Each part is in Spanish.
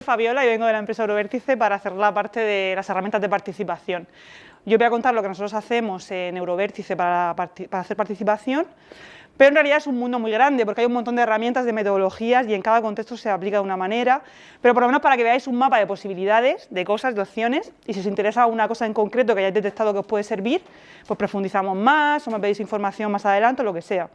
Fabiola y vengo de la empresa Eurovértice para hacer la parte de las herramientas de participación. Yo voy a contar lo que nosotros hacemos en Eurovértice para hacer participación, pero en realidad es un mundo muy grande porque hay un montón de herramientas, de metodologías y en cada contexto se aplica de una manera, pero por lo menos para que veáis un mapa de posibilidades, de cosas, de opciones, y si os interesa una cosa en concreto que hayáis detectado que os puede servir, pues profundizamos más o me pedís información más adelante o lo que sea.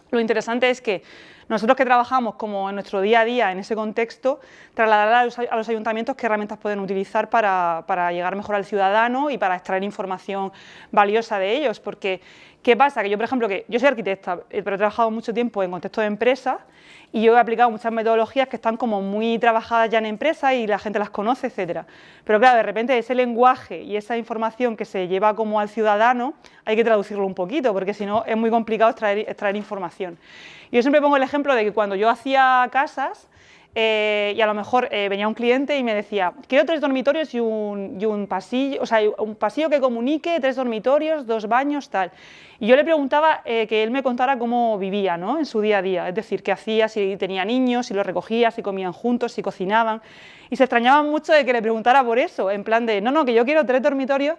Lo interesante es que nosotros que trabajamos como en nuestro día a día en ese contexto, trasladar a los ayuntamientos qué herramientas pueden utilizar para llegar mejor al ciudadano y para extraer información valiosa de ellos, porque ¿qué pasa? Que yo, por ejemplo, que yo soy arquitecta, pero he trabajado mucho tiempo en contexto de empresa y yo he aplicado muchas metodologías que están como muy trabajadas ya en empresa y la gente las conoce, etcétera. Pero claro, de repente ese lenguaje y esa información que se lleva como al ciudadano hay que traducirlo un poquito, porque si no es muy complicado extraer información. Yo siempre pongo el ejemplo de que cuando yo hacía casas, y a lo mejor venía un cliente y me decía, quiero 3 dormitorios y un pasillo, o sea, un pasillo que comunique, 3 dormitorios, 2 baños, tal. Y yo le preguntaba que él me contara cómo vivía, ¿no?, en su día a día, es decir, qué hacía, si tenía niños, si los recogía, si comían juntos, si cocinaban. Y se extrañaban mucho de que le preguntara por eso, en plan de, no, que yo quiero 3 dormitorios.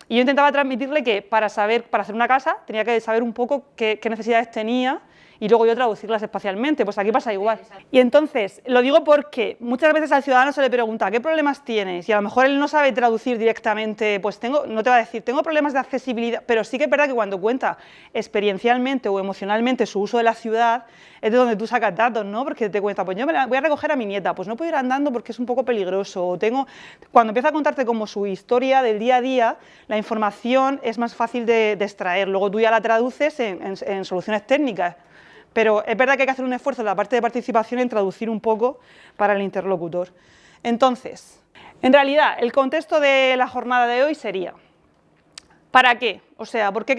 Y yo intentaba transmitirle que para hacer una casa tenía que saber un poco qué necesidades tenía y luego yo traducirlas espacialmente, pues aquí pasa igual. Y entonces, lo digo porque muchas veces al ciudadano se le pregunta ¿qué problemas tienes? Y a lo mejor él no sabe traducir directamente, pues no te va a decir, tengo problemas de accesibilidad, pero sí que es verdad que cuando cuenta experiencialmente o emocionalmente su uso de la ciudad, es de donde tú sacas datos, ¿no? Porque te cuenta, pues yo voy a recoger a mi nieta, pues no puedo ir andando porque es un poco peligroso, o cuando empieza a contarte como su historia del día a día, la información es más fácil de extraer, luego tú ya la traduces en soluciones técnicas. Pero es verdad que hay que hacer un esfuerzo en la parte de participación en traducir un poco para el interlocutor. Entonces, en realidad, el contexto de la jornada de hoy sería, ¿para qué? O sea, ¿por qué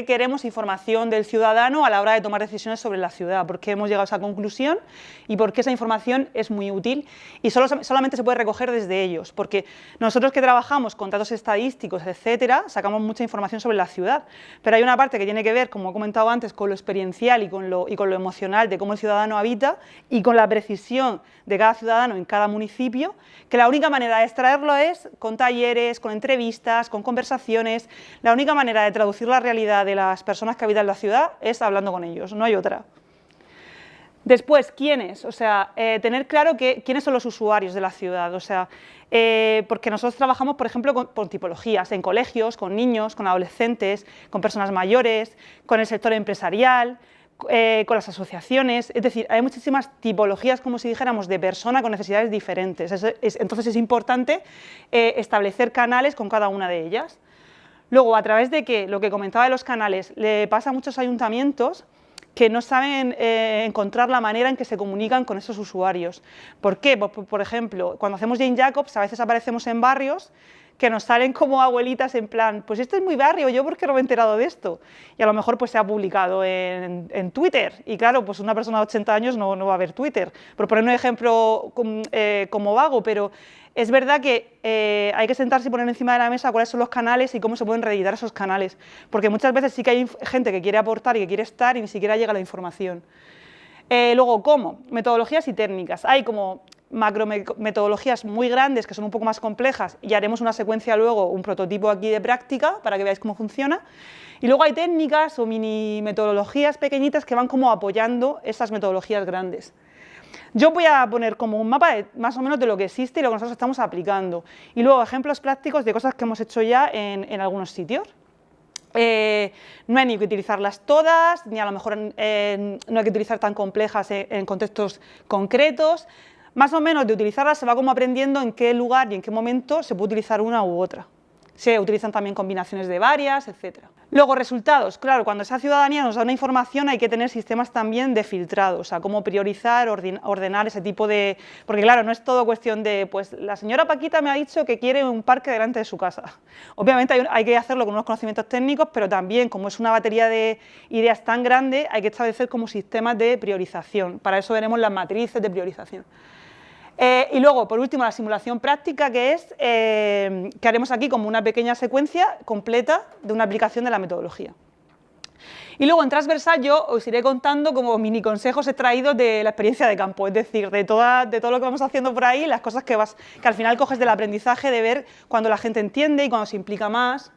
queremos información del ciudadano a la hora de tomar decisiones sobre la ciudad? ¿Por qué hemos llegado a esa conclusión? ¿Y por qué esa información es muy útil? Y solamente se puede recoger desde ellos, porque nosotros que trabajamos con datos estadísticos, etcétera, sacamos mucha información sobre la ciudad, pero hay una parte que tiene que ver, como he comentado antes, con lo experiencial y con lo emocional de cómo el ciudadano habita y con la precisión de cada ciudadano en cada municipio, que la única manera de extraerlo es con talleres, con entrevistas, con conversaciones. La única manera de traducir la realidad de las personas que habitan la ciudad es hablando con ellos, no hay otra. Después, ¿quiénes? O sea, tener claro quiénes son los usuarios de la ciudad, o sea, porque nosotros trabajamos, por ejemplo, con tipologías, en colegios, con niños, con adolescentes, con personas mayores, con el sector empresarial, con las asociaciones, es decir, hay muchísimas tipologías, como si dijéramos, de persona con necesidades diferentes, entonces es importante establecer canales con cada una de ellas. Luego, a través de lo que comentaba de los canales, le pasa a muchos ayuntamientos que no saben encontrar la manera en que se comunican con esos usuarios. ¿Por qué? Pues, por ejemplo, cuando hacemos Jane Jacobs, a veces aparecemos en barrios que nos salen como abuelitas en plan, pues esto es mi barrio, ¿yo por qué no me he enterado de esto? Y a lo mejor pues se ha publicado en Twitter, y claro, pues una persona de 80 años no va a ver Twitter, por poner un ejemplo como vago, pero es verdad que hay que sentarse y poner encima de la mesa cuáles son los canales y cómo se pueden reeditar esos canales, porque muchas veces sí que hay gente que quiere aportar y que quiere estar y ni siquiera llega la información. Luego, ¿cómo? Metodologías y técnicas. Hay como macrometodologías muy grandes que son un poco más complejas y haremos una secuencia luego, un prototipo aquí de práctica para que veáis cómo funciona. Y luego hay técnicas o mini metodologías pequeñitas que van como apoyando esas metodologías grandes. Yo voy a poner como un mapa más o menos de lo que existe y lo que nosotros estamos aplicando. Y luego ejemplos prácticos de cosas que hemos hecho ya en algunos sitios. No hay ni que utilizarlas todas, ni a lo mejor no hay que utilizar tan complejas en contextos concretos. Más o menos de utilizarlas se va como aprendiendo en qué lugar y en qué momento se puede utilizar una u otra. Se utilizan también combinaciones de varias, etc. Luego, resultados. Claro, cuando esa ciudadanía nos da una información hay que tener sistemas también de filtrado, o sea, cómo priorizar, ordenar ese tipo de... Porque claro, no es todo cuestión de, pues la señora Paquita me ha dicho que quiere un parque delante de su casa. Obviamente hay que hacerlo con unos conocimientos técnicos, pero también, como es una batería de ideas tan grande, hay que establecer como sistemas de priorización. Para eso veremos las matrices de priorización. Y luego, por último, la simulación práctica, que es que haremos aquí como una pequeña secuencia completa de una aplicación de la metodología. Y luego en transversal yo os iré contando como mini consejos extraídos de la experiencia de campo, es decir, de todo lo que vamos haciendo por ahí, las cosas que al final coges del aprendizaje, de ver cuando la gente entiende y cuando se implica más.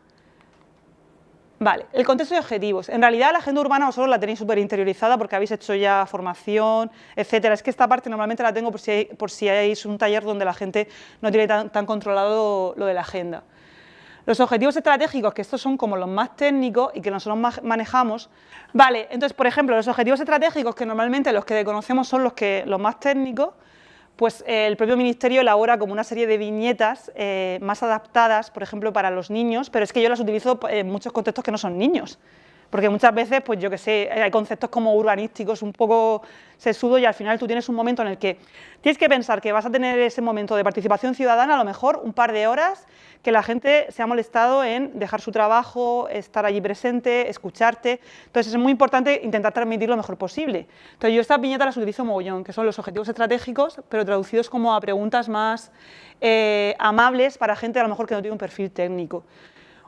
Vale, el contexto y objetivos. En realidad la agenda urbana vosotros la tenéis súper interiorizada porque habéis hecho ya formación, etcétera. Es que esta parte normalmente la tengo por si hay un taller donde la gente no tiene tan controlado lo de la agenda. Los objetivos estratégicos, que estos son como los más técnicos y que nosotros manejamos. Vale, entonces, por ejemplo, los objetivos estratégicos, que normalmente los que conocemos son los más técnicos, pues el propio Ministerio elabora como una serie de viñetas más adaptadas, por ejemplo, para los niños, pero es que yo las utilizo en muchos contextos que no son niños. Porque muchas veces, pues yo qué sé, hay conceptos como urbanísticos un poco sesudos y al final tú tienes un momento en el que tienes que pensar que vas a tener ese momento de participación ciudadana, a lo mejor un par de horas, que la gente se ha molestado en dejar su trabajo, estar allí presente, escucharte. Entonces es muy importante intentar transmitir lo mejor posible. Entonces yo estas viñetas las utilizo mogollón, que son los objetivos estratégicos, pero traducidos como a preguntas más amables para gente a lo mejor que no tiene un perfil técnico.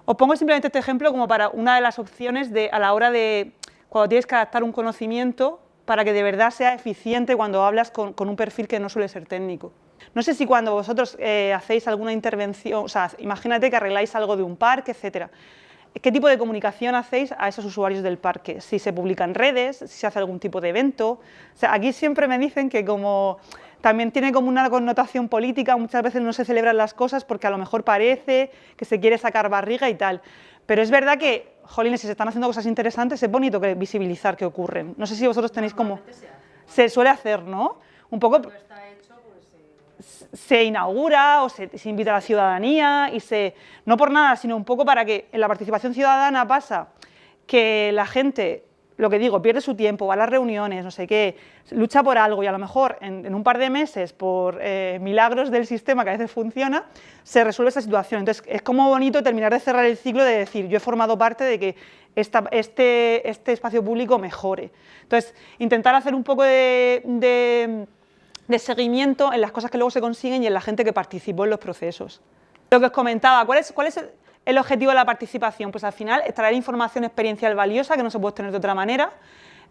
Os pongo simplemente este ejemplo como para una de las opciones a la hora de cuando tienes que adaptar un conocimiento para que de verdad sea eficiente cuando hablas con un perfil que no suele ser técnico. No sé si cuando vosotros hacéis alguna intervención, o sea, imagínate que arregláis algo de un parque, etcétera. ¿Qué tipo de comunicación hacéis a esos usuarios del parque? Si se publica en redes, si se hace algún tipo de evento. O sea, aquí siempre me dicen que como también tiene como una connotación política, muchas veces no se celebran las cosas porque a lo mejor parece que se quiere sacar barriga y tal. Pero es verdad que, jolines, si se están haciendo cosas interesantes, es bonito visibilizar que ocurren. No sé si vosotros tenéis como... Se suele hacer, ¿no? Un poco... Se inaugura o se invita a la ciudadanía y no por nada, sino un poco para que en la participación ciudadana pasa que la gente, lo que digo, pierde su tiempo, va a las reuniones, no sé qué, lucha por algo y a lo mejor en un par de meses, por milagros del sistema que a veces funciona, se resuelve esa situación. Entonces es como bonito terminar de cerrar el ciclo de decir, yo he formado parte de que este espacio público mejore. Entonces intentar hacer un poco de seguimiento en las cosas que luego se consiguen y en la gente que participó en los procesos. Lo que os comentaba, ¿cuál es el objetivo de la participación? Pues al final extraer información experiencial valiosa que no se puede obtener de otra manera,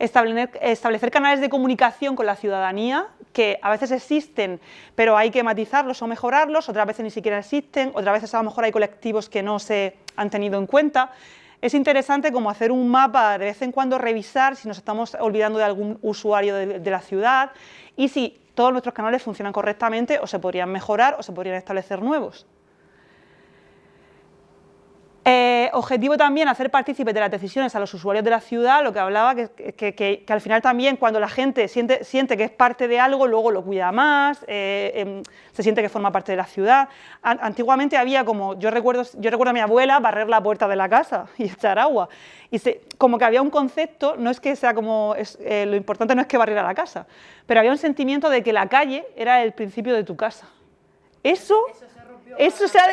establecer canales de comunicación con la ciudadanía que a veces existen, pero hay que matizarlos o mejorarlos, otras veces ni siquiera existen, otras veces a lo mejor hay colectivos que no se han tenido en cuenta. Es interesante como hacer un mapa, de vez en cuando revisar si nos estamos olvidando de algún usuario de la ciudad y si todos nuestros canales funcionan correctamente o se podrían mejorar o se podrían establecer nuevos. Objetivo también hacer partícipes de las decisiones a los usuarios de la ciudad, lo que hablaba, que al final también cuando la gente siente que es parte de algo, luego lo cuida más, se siente que forma parte de la ciudad. Antiguamente había como, yo recuerdo a mi abuela barrer la puerta de la casa y echar agua, y como que había un concepto, no es que sea como, lo importante no es que barriera la casa, pero había un sentimiento de que la calle era el principio de tu casa. Eso se ha...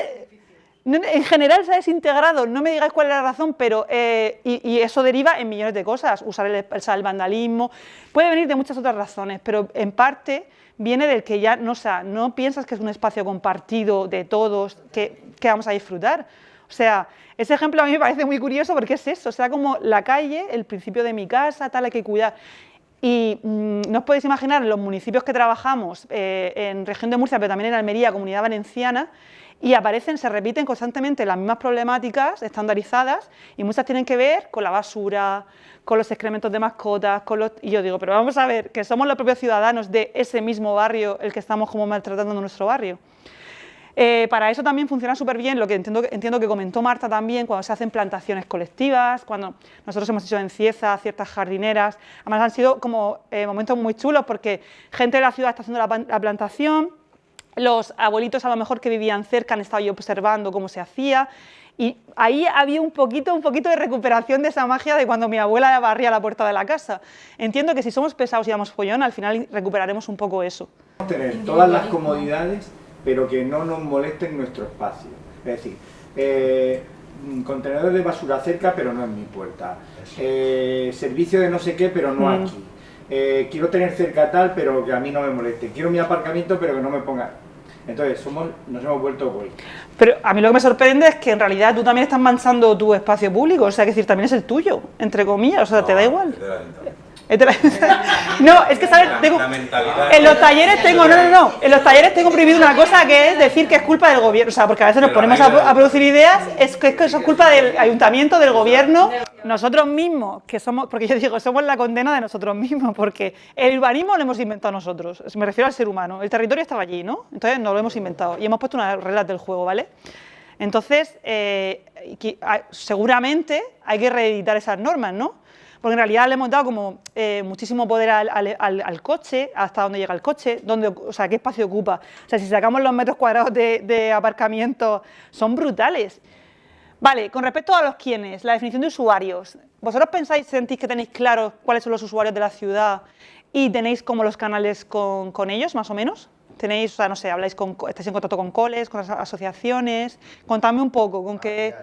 En general se ha desintegrado, no me digáis cuál es la razón, pero y eso deriva en millones de cosas, usar el vandalismo, puede venir de muchas otras razones, pero en parte viene del que ya no piensas que es un espacio compartido de todos, que vamos a disfrutar. O sea, ese ejemplo a mí me parece muy curioso porque es eso, o sea, como la calle, el principio de mi casa, tal, hay que cuidar. Y no os podéis imaginar en los municipios que trabajamos, en región de Murcia, pero también en Almería, Comunidad Valenciana, y se repiten constantemente las mismas problemáticas estandarizadas y muchas tienen que ver con la basura, con los excrementos de mascotas, y yo digo, pero vamos a ver, que somos los propios ciudadanos de ese mismo barrio el que estamos como maltratando en nuestro barrio. Para eso también funciona súper bien lo que entiendo que comentó Marta también, cuando se hacen plantaciones colectivas, cuando nosotros hemos hecho en Cieza ciertas jardineras, además han sido como momentos muy chulos porque gente de la ciudad está haciendo la plantación, los abuelitos a lo mejor que vivían cerca han estado observando cómo se hacía y ahí había un poquito de recuperación de esa magia de cuando mi abuela barría la puerta de la casa. Entiendo que si somos pesados y damos follón, al final recuperaremos un poco eso. Tener todas las comodidades, pero que no nos molesten nuestro espacio. Es decir, contenedores de basura cerca, pero no en mi puerta. Servicio de no sé qué, pero no aquí. Quiero tener cerca tal, pero que a mí no me moleste. Quiero mi aparcamiento, pero que no me ponga... Entonces nos hemos vuelto egoístas. Pero a mí lo que me sorprende es que en realidad tú también estás manchando tu espacio público, o sea, que decir, también es el tuyo, entre comillas, o sea, te da igual. No, es que, ¿sabes? En los talleres tengo, en los talleres tengo prohibido una cosa que es decir que es culpa del gobierno, o sea, porque a veces nos ponemos a producir ideas, es que eso es culpa del ayuntamiento, del gobierno, nosotros mismos, que somos, porque yo digo, somos la condena de nosotros mismos, porque el urbanismo lo hemos inventado nosotros, me refiero al ser humano, el territorio estaba allí, ¿no? Entonces nos lo hemos inventado y hemos puesto unas reglas del juego, ¿vale? Entonces, seguramente hay que reeditar esas normas, ¿no? Porque en realidad le hemos dado como muchísimo poder al coche, hasta dónde llega el coche, o sea, qué espacio ocupa. O sea, si sacamos los metros cuadrados de aparcamiento, son brutales. Vale, con respecto a los quiénes, la definición de usuarios. ¿Vosotros sentís que tenéis claro cuáles son los usuarios de la ciudad y tenéis como los canales con ellos, más o menos? Tenéis, o sea, no sé, estáis en contacto con coles, con asociaciones. Contadme un poco, con qué...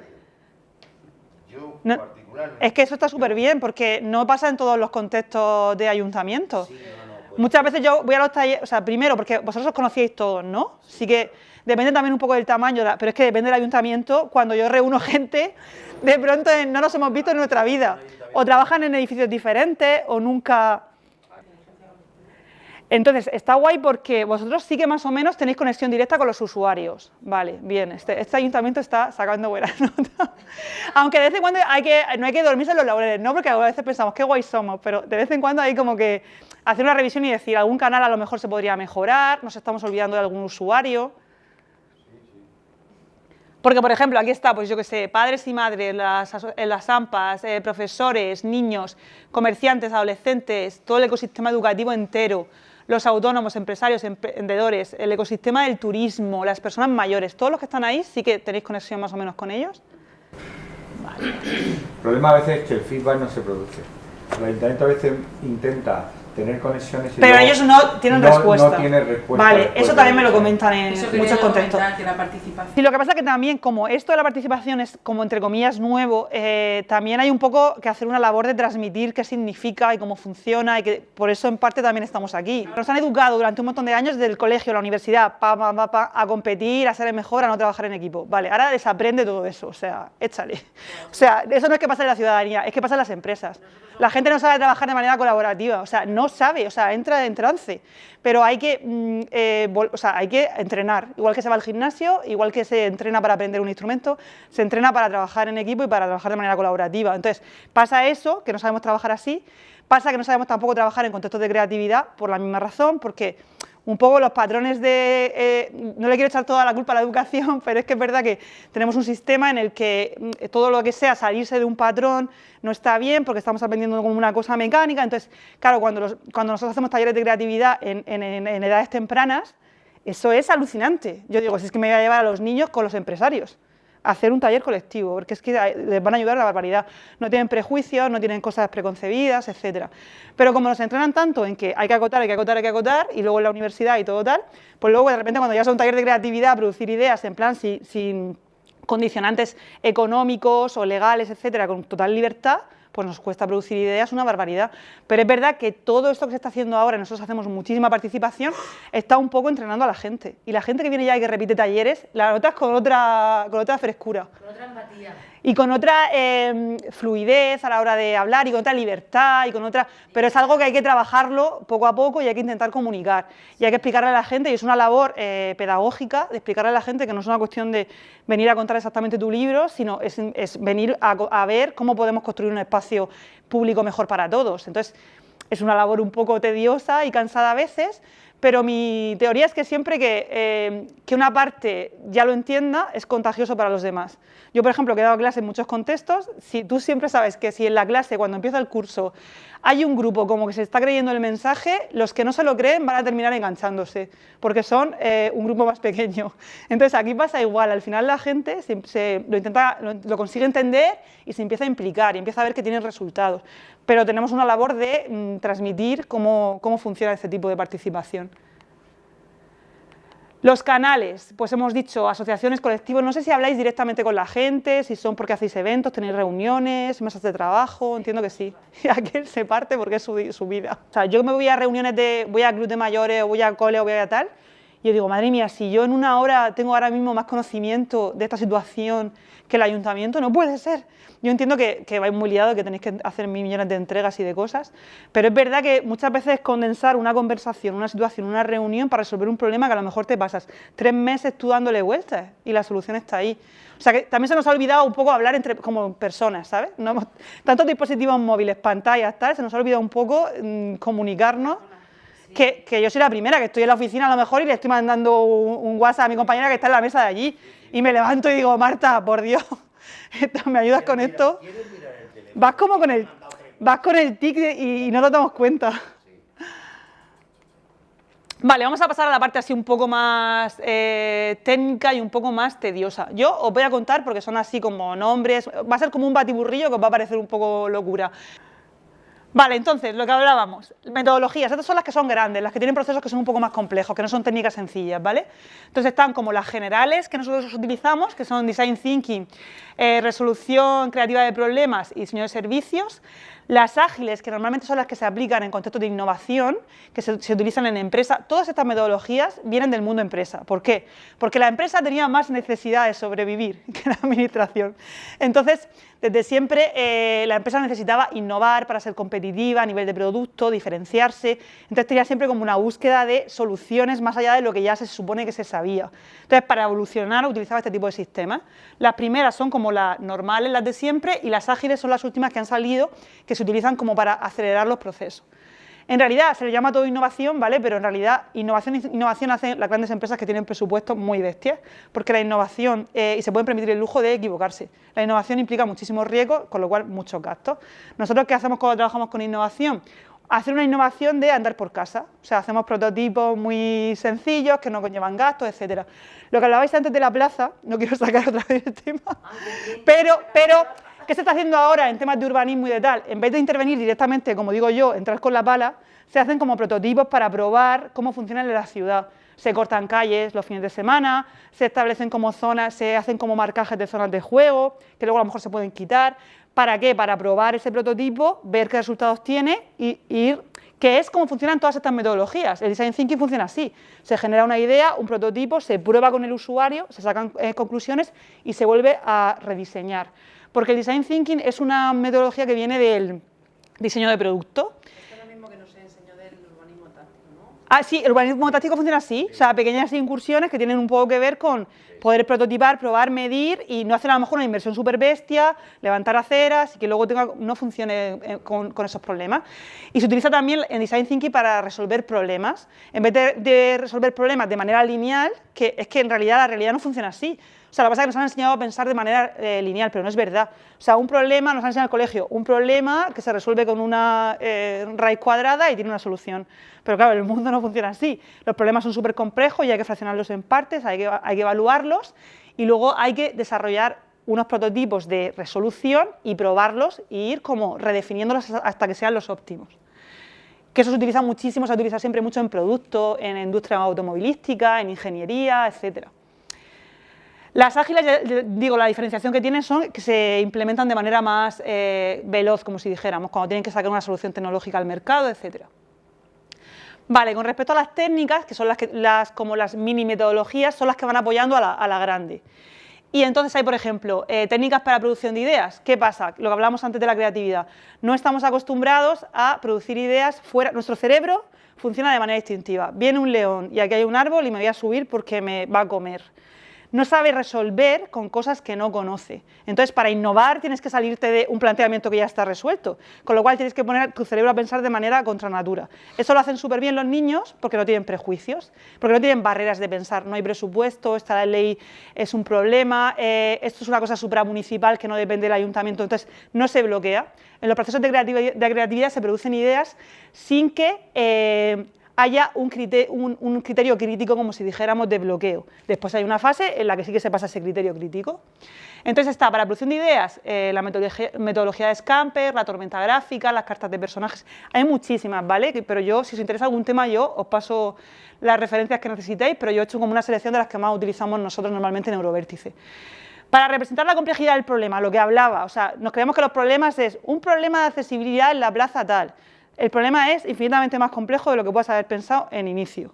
Yo, no, particularmente... es que eso está súper bien, porque no pasa en todos los contextos de ayuntamiento. Sí, pues... Muchas veces yo voy a los talleres, o sea, primero, porque vosotros os conocíais todos, ¿no? Así que depende también un poco del tamaño, pero es que depende del ayuntamiento. Cuando yo reúno gente, de pronto no nos hemos visto en nuestra vida. O trabajan en edificios diferentes, o nunca... Entonces, está guay porque vosotros sí que más o menos tenéis conexión directa con los usuarios. Vale, bien, este ayuntamiento está sacando buenas notas. Aunque de vez en cuando no hay que dormirse en los laureles, ¿no? Porque a veces pensamos qué guay somos, pero de vez en cuando hay como que hacer una revisión y decir, algún canal a lo mejor se podría mejorar, nos estamos olvidando de algún usuario. Porque, por ejemplo, aquí está, pues yo qué sé, padres y madres en las AMPAs, profesores, niños, comerciantes, adolescentes, todo el ecosistema educativo entero, los autónomos, empresarios, emprendedores, el ecosistema del turismo, las personas mayores, todos los que están ahí, ¿sí que tenéis conexión más o menos con ellos? Vale. El problema a veces es que el feedback no se produce. El ayuntamiento a veces intenta tener conexiones y pero ellos no tienen respuesta. No tienen respuesta. Vale, eso también me lo comentan en muchos contextos. Que la participación... Sí, lo que pasa es que también, como esto de la participación es como entre comillas nuevo, también hay un poco que hacer una labor de transmitir qué significa y cómo funciona, y que por eso en parte también estamos aquí. Nos han educado durante un montón de años desde el colegio, la universidad, a competir, a ser el mejor, a no trabajar en equipo. Vale, ahora desaprende todo eso, o sea, échale. O sea, eso no es que pasa en la ciudadanía, es que pasa en las empresas. La gente no sabe trabajar de manera colaborativa, o sea, no sabe, o sea, entra en trance, pero hay que entrenar, igual que se va al gimnasio, igual que se entrena para aprender un instrumento, se entrena para trabajar en equipo y para trabajar de manera colaborativa. Entonces, pasa eso, que no sabemos trabajar así, pasa que no sabemos tampoco trabajar en contextos de creatividad por la misma razón, porque un poco los patrones no le quiero echar toda la culpa a la educación, pero es que es verdad que tenemos un sistema en el que todo lo que sea salirse de un patrón no está bien, porque estamos aprendiendo como una cosa mecánica. Entonces, claro, cuando nosotros hacemos talleres de creatividad en edades tempranas, eso es alucinante. Yo digo, si es que me voy a llevar a los niños con los empresarios a hacer un taller colectivo, porque es que les van a ayudar a la barbaridad. No tienen prejuicios, no tienen cosas preconcebidas, etc. Pero como nos entrenan tanto en que hay que acotar, hay que acotar, hay que acotar, y luego en la universidad y todo tal, pues luego de repente cuando llegas a un taller de creatividad, producir ideas en plan sin condicionantes económicos o legales, etcétera, con total libertad, pues nos cuesta producir ideas una barbaridad. Pero es verdad que todo esto que se está haciendo ahora, nosotros hacemos muchísima participación, está un poco entrenando a la gente. Y la gente que viene ya y que repite talleres, la notas con otra frescura. Con otra empatía. Y con otra fluidez a la hora de hablar y con otra libertad y con otra... Pero es algo que hay que trabajarlo poco a poco y hay que intentar comunicar. Y hay que explicarle a la gente, y es una labor pedagógica, de explicarle a la gente que no es una cuestión de venir a contar exactamente tu libro, sino es venir a ver cómo podemos construir un espacio público mejor para todos. Entonces, es una labor un poco tediosa y cansada a veces, pero mi teoría es que siempre que una parte ya lo entienda, es contagioso para los demás. Yo, por ejemplo, que he dado clase en muchos contextos, si tú siempre sabes que si en la clase, cuando empieza el curso, hay un grupo como que se está creyendo el mensaje, los que no se lo creen van a terminar enganchándose, porque son un grupo más pequeño. Entonces, aquí pasa igual, al final la gente lo consigue entender y se empieza a implicar y empieza a ver que tiene resultados. Pero tenemos una labor de transmitir cómo funciona este tipo de participación. Los canales, pues hemos dicho asociaciones, colectivos, no sé si habláis directamente con la gente, si son porque hacéis eventos, tenéis reuniones, mesas de trabajo, entiendo que sí. Y aquel se parte porque es su vida. O sea, yo me voy a reuniones voy a club de mayores, o voy a cole, o voy a tal, Y yo digo, madre mía, si yo en una hora tengo ahora mismo más conocimiento de esta situación que el ayuntamiento, no puede ser. Yo entiendo que vais muy liados, que tenéis que hacer 1000 millones de entregas y de cosas, pero es verdad que muchas veces es condensar una conversación, una situación, una reunión para resolver un problema que a lo mejor te pasas 3 meses tú dándole vueltas y la solución está ahí. O sea que también se nos ha olvidado un poco hablar como personas, ¿sabes? No hemos, tantos dispositivos móviles, pantallas, tal, se nos ha olvidado un poco comunicarnos. Que yo soy la primera, que estoy en la oficina a lo mejor y le estoy mandando un WhatsApp a mi compañera que está en la mesa de allí y me levanto y digo, Marta, por Dios, ¿me ayudas con esto? Vas como con el tic y no nos damos cuenta. Vale, vamos a pasar a la parte así un poco más técnica y un poco más tediosa. Yo os voy a contar porque son así como nombres, va a ser como un batiburrillo que os va a parecer un poco locura. Vale, entonces, lo que hablábamos, metodologías, estas son las que son grandes, las que tienen procesos que son un poco más complejos, que no son técnicas sencillas, ¿vale? Entonces están como las generales que nosotros utilizamos, que son Design Thinking, resolución creativa de problemas y diseño de servicios. Las ágiles, que normalmente son las que se aplican en contextos de innovación, que se utilizan en empresa. Todas estas metodologías vienen del mundo empresa. ¿Por qué? Porque la empresa tenía más necesidad de sobrevivir que la administración. Entonces, desde siempre la empresa necesitaba innovar para ser competitiva a nivel de producto, diferenciarse. Entonces tenía siempre como una búsqueda de soluciones más allá de lo que ya se supone que se sabía. Entonces, para evolucionar utilizaba este tipo de sistemas. Las primeras son como las normales, las de siempre, y las ágiles son las últimas que han salido, que se utilizan como para acelerar los procesos. En realidad se le llama todo innovación, ¿vale? Pero en realidad innovación hacen las grandes empresas que tienen presupuestos muy bestias, porque la innovación, y se pueden permitir el lujo de equivocarse, la innovación implica muchísimos riesgos, con lo cual muchos gastos. Nosotros, ¿qué hacemos cuando trabajamos con innovación? Hacer una innovación de andar por casa, o sea, hacemos prototipos muy sencillos que no conllevan gastos, etcétera. Lo que hablabais antes de la plaza, no quiero sacar otra vez el tema, pero ¿qué se está haciendo ahora en temas de urbanismo y de tal? En vez de intervenir directamente, como digo yo, entrar con la pala, se hacen como prototipos para probar cómo funciona en la ciudad. Se cortan calles los fines de semana, se establecen como zonas, se hacen como marcajes de zonas de juego, que luego a lo mejor se pueden quitar. ¿Para qué? Para probar ese prototipo, ver qué resultados tiene y ir, que es cómo funcionan todas estas metodologías. El Design Thinking funciona así. Se genera una idea, un prototipo, se prueba con el usuario, se sacan conclusiones y se vuelve a rediseñar. Porque el Design Thinking es una metodología que viene del diseño de producto. Es lo mismo que nos enseñó del urbanismo táctico, ¿no? Ah, sí, el urbanismo táctico funciona así, o sea, pequeñas incursiones que tienen un poco que ver con poder prototipar, probar, medir y no hacer a lo mejor una inversión súper bestia, levantar aceras y que luego no funcione con esos problemas. Y se utiliza también en Design Thinking para resolver problemas. En vez de resolver problemas de manera lineal, que es que en realidad la realidad no funciona así. O sea, lo que pasa es que nos han enseñado a pensar de manera lineal, pero no es verdad. O sea, un problema, nos han enseñado en el colegio, un problema que se resuelve con una raíz cuadrada y tiene una solución. Pero claro, el mundo no funciona así. Los problemas son súper complejos y hay que fraccionarlos en partes, hay que evaluarlos y luego hay que desarrollar unos prototipos de resolución y probarlos e ir como redefiniéndolos hasta que sean los óptimos. Que eso se utiliza muchísimo, se utiliza siempre mucho en productos, en industria automovilística, en ingeniería, etcétera. Las ágiles, digo, la diferenciación que tienen son que se implementan de manera más veloz, como si dijéramos, cuando tienen que sacar una solución tecnológica al mercado, etc. Vale, con respecto a las técnicas, que son como las mini metodologías, son las que van apoyando a la grande. Y entonces hay, por ejemplo, técnicas para producción de ideas. ¿Qué pasa? Lo que hablábamos antes de la creatividad. No estamos acostumbrados a producir ideas fuera. Nuestro cerebro funciona de manera instintiva. Viene un león y aquí hay un árbol y me voy a subir porque me va a comer. No sabe resolver con cosas que no conoce. Entonces, para innovar tienes que salirte de un planteamiento que ya está resuelto, con lo cual tienes que poner tu cerebro a pensar de manera contra natura. Eso lo hacen súper bien los niños porque no tienen prejuicios, porque no tienen barreras de pensar. No hay presupuesto, esta ley es un problema, esto es una cosa supramunicipal que no depende del ayuntamiento, entonces no se bloquea. En los procesos de creatividad se producen ideas sin que haya un criterio crítico, como si dijéramos, de bloqueo. Después hay una fase en la que sí que se pasa ese criterio crítico. Entonces está para la producción de ideas la metodología de Scamper, la tormenta gráfica, las cartas de personajes. Hay muchísimas, ¿vale? Pero yo, si os interesa algún tema, yo os paso las referencias que necesitéis, pero yo he hecho como una selección de las que más utilizamos nosotros normalmente en Eurovértice. Para representar la complejidad del problema, lo que hablaba, o sea, nos creemos que los problemas es un problema de accesibilidad en la plaza tal. El problema es infinitamente más complejo de lo que puedas haber pensado en inicio.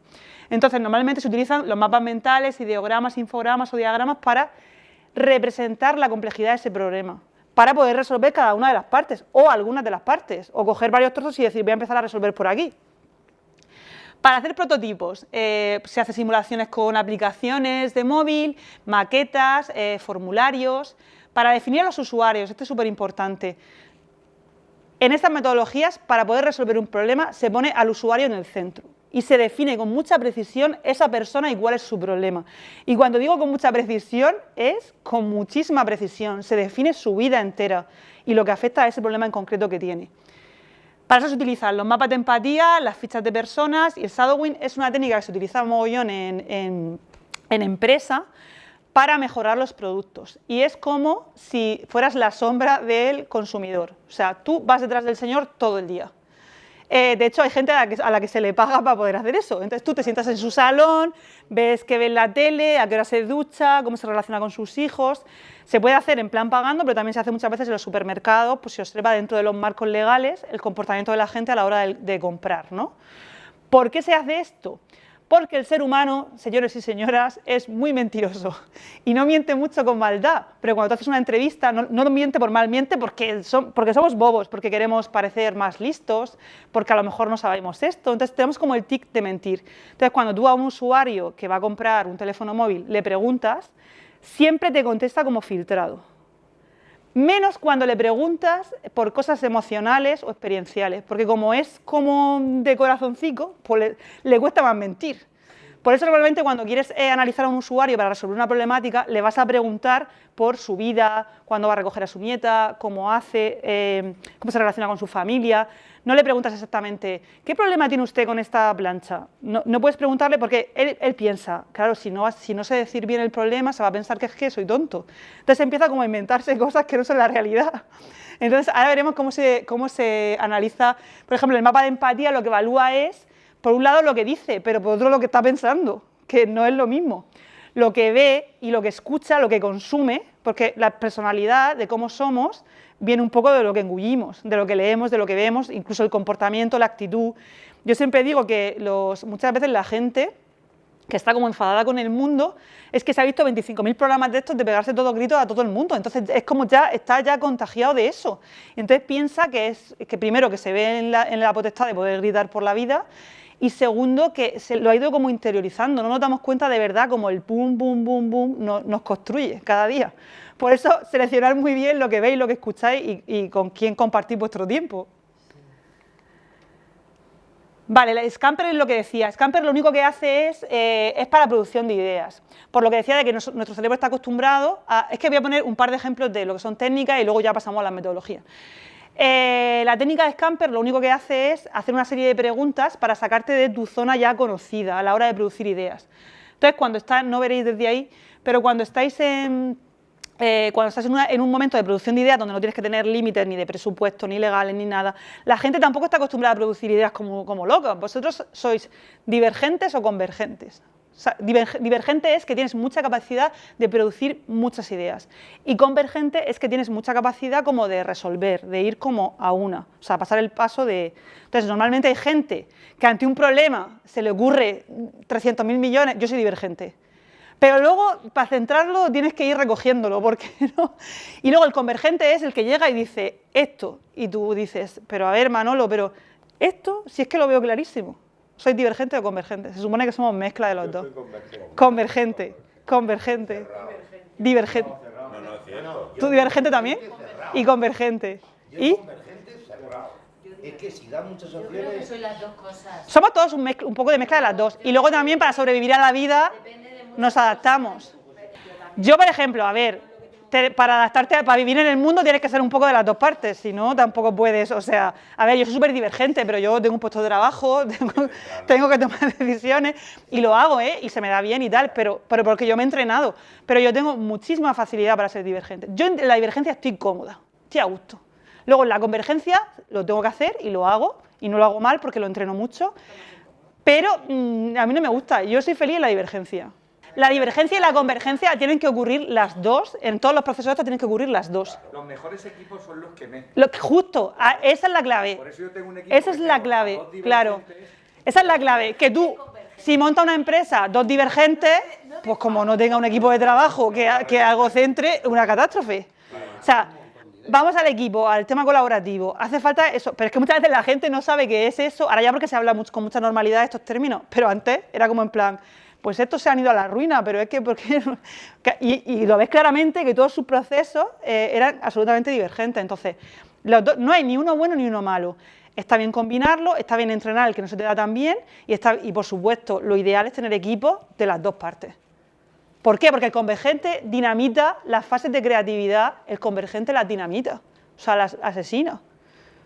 Entonces, normalmente se utilizan los mapas mentales, ideogramas, infogramas o diagramas para representar la complejidad de ese problema, para poder resolver cada una de las partes o algunas de las partes, o coger varios trozos y decir, voy a empezar a resolver por aquí. Para hacer prototipos, se hace simulaciones con aplicaciones de móvil, maquetas, formularios. Para definir a los usuarios, esto es súper importante. En estas metodologías, para poder resolver un problema, se pone al usuario en el centro y se define con mucha precisión esa persona y cuál es su problema. Y cuando digo con mucha precisión, es con muchísima precisión. Se define su vida entera y lo que afecta a ese problema en concreto que tiene. Para eso se utilizan los mapas de empatía, las fichas de personas y el shadowing es una técnica que se utiliza mogollón en empresa para mejorar los productos. Y es como si fueras la sombra del consumidor. O sea, tú vas detrás del señor todo el día. De hecho, hay gente a la que se le paga para poder hacer eso. Entonces tú te sientas en su salón, ves qué ve en la tele, a qué hora se ducha, cómo se relaciona con sus hijos. Se puede hacer en plan pagando, pero también se hace muchas veces en los supermercados, pues se observa dentro de los marcos legales el comportamiento de la gente a la hora de comprar, ¿no? ¿Por qué se hace esto? Porque el ser humano, señores y señoras, es muy mentiroso y no miente mucho con maldad, pero cuando tú haces una entrevista no miente por mal, miente porque somos bobos, porque queremos parecer más listos, porque a lo mejor no sabemos esto, entonces tenemos como el tic de mentir. Entonces cuando tú a un usuario que va a comprar un teléfono móvil le preguntas, siempre te contesta como filtrado. Menos cuando le preguntas por cosas emocionales o experienciales, porque como es como de corazoncico, pues le cuesta más mentir. Por eso normalmente cuando quieres analizar a un usuario para resolver una problemática, le vas a preguntar por su vida, cuándo va a recoger a su nieta, cómo hace, cómo se relaciona con su familia. No le preguntas exactamente, ¿qué problema tiene usted con esta plancha? No puedes preguntarle porque él piensa, claro, si no sé decir bien el problema, se va a pensar que es que soy tonto. Entonces empieza como a inventarse cosas que no son la realidad. Entonces ahora veremos cómo se analiza, por ejemplo, el mapa de empatía lo que evalúa es, por un lado lo que dice, pero por otro lo que está pensando, que no es lo mismo. Lo que ve y lo que escucha, lo que consume, porque la personalidad de cómo somos viene un poco de lo que engullimos, de lo que leemos, de lo que vemos, incluso el comportamiento, la actitud. Yo siempre digo que muchas veces la gente que está como enfadada con el mundo es que se ha visto 25.000 programas de estos de pegarse todos gritos a todo el mundo, entonces es como está ya contagiado de eso. Y entonces piensa que primero que se ve en la potestad de poder gritar por la vida, y segundo, que se lo ha ido como interiorizando, no nos damos cuenta de verdad como el pum, pum, pum, pum nos construye cada día. Por eso, seleccionar muy bien lo que veis, lo que escucháis y con quién compartís vuestro tiempo. Vale, el Scamper es lo que decía. Scamper lo único que hace es para producción de ideas. Por lo que decía de que nuestro cerebro está acostumbrado a... Es que voy a poner un par de ejemplos de lo que son técnicas y luego ya pasamos a las metodologías. La técnica de Scamper lo único que hace es hacer una serie de preguntas para sacarte de tu zona ya conocida a la hora de producir ideas. Entonces, cuando estás, no veréis desde ahí, pero cuando estáis en un momento de producción de ideas donde no tienes que tener límites ni de presupuesto, ni legales, ni nada, la gente tampoco está acostumbrada a producir ideas como locos. ¿Vosotros sois divergentes o convergentes? O sea, divergente es que tienes mucha capacidad de producir muchas ideas y convergente es que tienes mucha capacidad como de resolver, de ir como a una, o sea, pasar el paso de... Entonces, normalmente hay gente que ante un problema se le ocurre 300.000 millones, yo soy divergente, pero luego para centrarlo tienes que ir recogiéndolo, porque no. Y luego el convergente es el que llega y dice esto, y tú dices, pero a ver Manolo, pero esto si es que lo veo clarísimo. ¿Soy divergente o convergente? Se supone que somos mezcla de los dos. Convergente, divergente. No, es cierto. ¿Tú divergente también? Y convergente. ¿Y? Convergente cerrado. Es que si da muchas Yo creo que opciones. soy las dos cosas. Somos todos un poco de mezcla de las dos. Y luego también para sobrevivir a la vida nos adaptamos. Yo, por ejemplo, a ver, para adaptarte, para vivir en el mundo tienes que ser un poco de las dos partes, si no, tampoco puedes, o sea, a ver, yo soy súper divergente, pero yo tengo un puesto de trabajo, tengo que tomar decisiones y lo hago, y se me da bien y tal, pero porque yo me he entrenado, pero yo tengo muchísima facilidad para ser divergente. Yo en la divergencia estoy cómoda, estoy a gusto. Luego en la convergencia lo tengo que hacer y lo hago, y no lo hago mal porque lo entreno mucho, pero a mí no me gusta, yo soy feliz en la divergencia. La divergencia y la convergencia tienen que ocurrir las dos, en todos los procesos estos tienen que ocurrir las dos. Los mejores equipos son los que me... Justo, esa es la clave. Por eso yo tengo un equipo Esa es que la tengo clave, a dos claro. divergentes. Esa es la clave, que tú, si montas una empresa, dos divergentes, pues como no tenga un equipo de trabajo que algo centre, es una catástrofe. O sea, vamos al equipo, al tema colaborativo. Hace falta eso, pero es que muchas veces la gente no sabe qué es eso, ahora ya porque se habla con mucha normalidad de estos términos, pero antes era como en plan, pues estos se han ido a la ruina, pero es que, ¿por qué no? Y lo ves claramente que todos sus procesos eran absolutamente divergentes, entonces, no hay ni uno bueno ni uno malo. Está bien combinarlo, está bien entrenar el que no se te da tan bien y por supuesto, lo ideal es tener equipos de las dos partes. ¿Por qué? Porque el convergente dinamita las fases de creatividad, el convergente las dinamita, o sea, las asesina.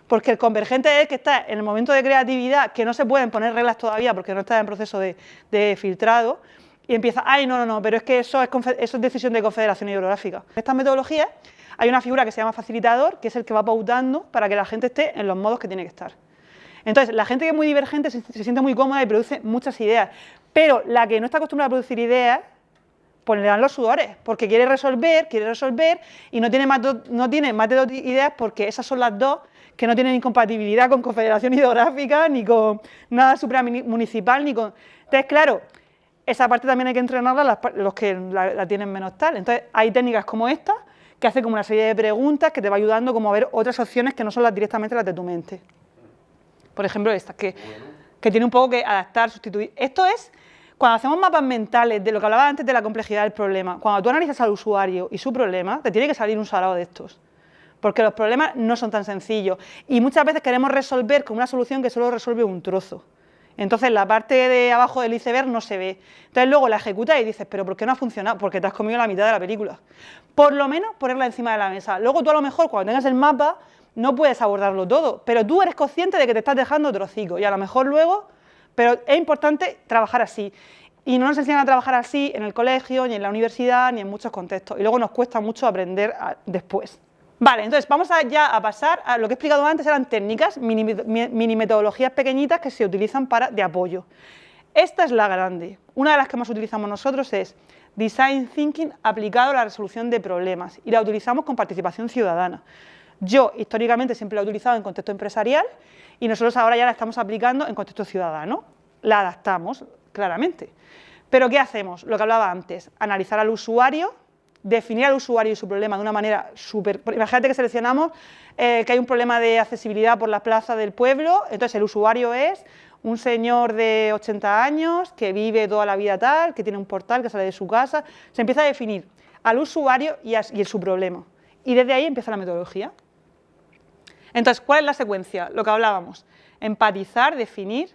Porque el convergente es el que está en el momento de creatividad, que no se pueden poner reglas todavía porque no está en proceso de filtrado, y empieza, ay, no, pero es que eso es decisión de confederación hidrográfica. En estas metodologías hay una figura que se llama facilitador, que es el que va pautando para que la gente esté en los modos que tiene que estar. Entonces, la gente que es muy divergente se siente muy cómoda y produce muchas ideas, pero la que no está acostumbrada a producir ideas, pues le dan los sudores, porque quiere resolver y no tiene más de dos ideas porque esas son las dos que no tienen incompatibilidad con confederación hidrográfica, ni con nada supramunicipal, ni con... Entonces, claro, esa parte también hay que entrenarla los que la tienen menos tal. Entonces, hay técnicas como esta, que hace como una serie de preguntas que te va ayudando como a ver otras opciones que no son directamente las de tu mente. Por ejemplo, esta, que tiene un poco que adaptar, sustituir. Esto es, cuando hacemos mapas mentales de lo que hablaba antes de la complejidad del problema, cuando tú analizas al usuario y su problema, te tiene que salir un salado de estos. Porque los problemas no son tan sencillos. Y muchas veces queremos resolver con una solución que solo resuelve un trozo. Entonces, la parte de abajo del iceberg no se ve. Entonces, luego la ejecutas y dices, ¿pero por qué no ha funcionado? Porque te has comido la mitad de la película. Por lo menos, ponerla encima de la mesa. Luego tú, a lo mejor, cuando tengas el mapa, no puedes abordarlo todo, pero tú eres consciente de que te estás dejando trocicos. Y a lo mejor luego... Pero es importante trabajar así. Y no nos enseñan a trabajar así en el colegio, ni en la universidad, ni en muchos contextos. Y luego nos cuesta mucho aprender después. Vale, entonces vamos ya a pasar a lo que he explicado antes, eran técnicas, mini metodologías pequeñitas que se utilizan de apoyo. Esta es la grande. Una de las que más utilizamos nosotros es Design Thinking aplicado a la resolución de problemas y la utilizamos con participación ciudadana. Yo, históricamente, siempre la he utilizado en contexto empresarial y nosotros ahora ya la estamos aplicando en contexto ciudadano. La adaptamos, claramente. Pero ¿qué hacemos? Lo que hablaba antes, analizar al usuario, definir al usuario y su problema de una manera súper... Imagínate que seleccionamos que hay un problema de accesibilidad por la plaza del pueblo, entonces el usuario es un señor de 80 años que vive toda la vida tal, que tiene un portal, que sale de su casa. Se empieza a definir al usuario y su problema. Y desde ahí empieza la metodología. Entonces, ¿cuál es la secuencia? Lo que hablábamos. Empatizar, definir,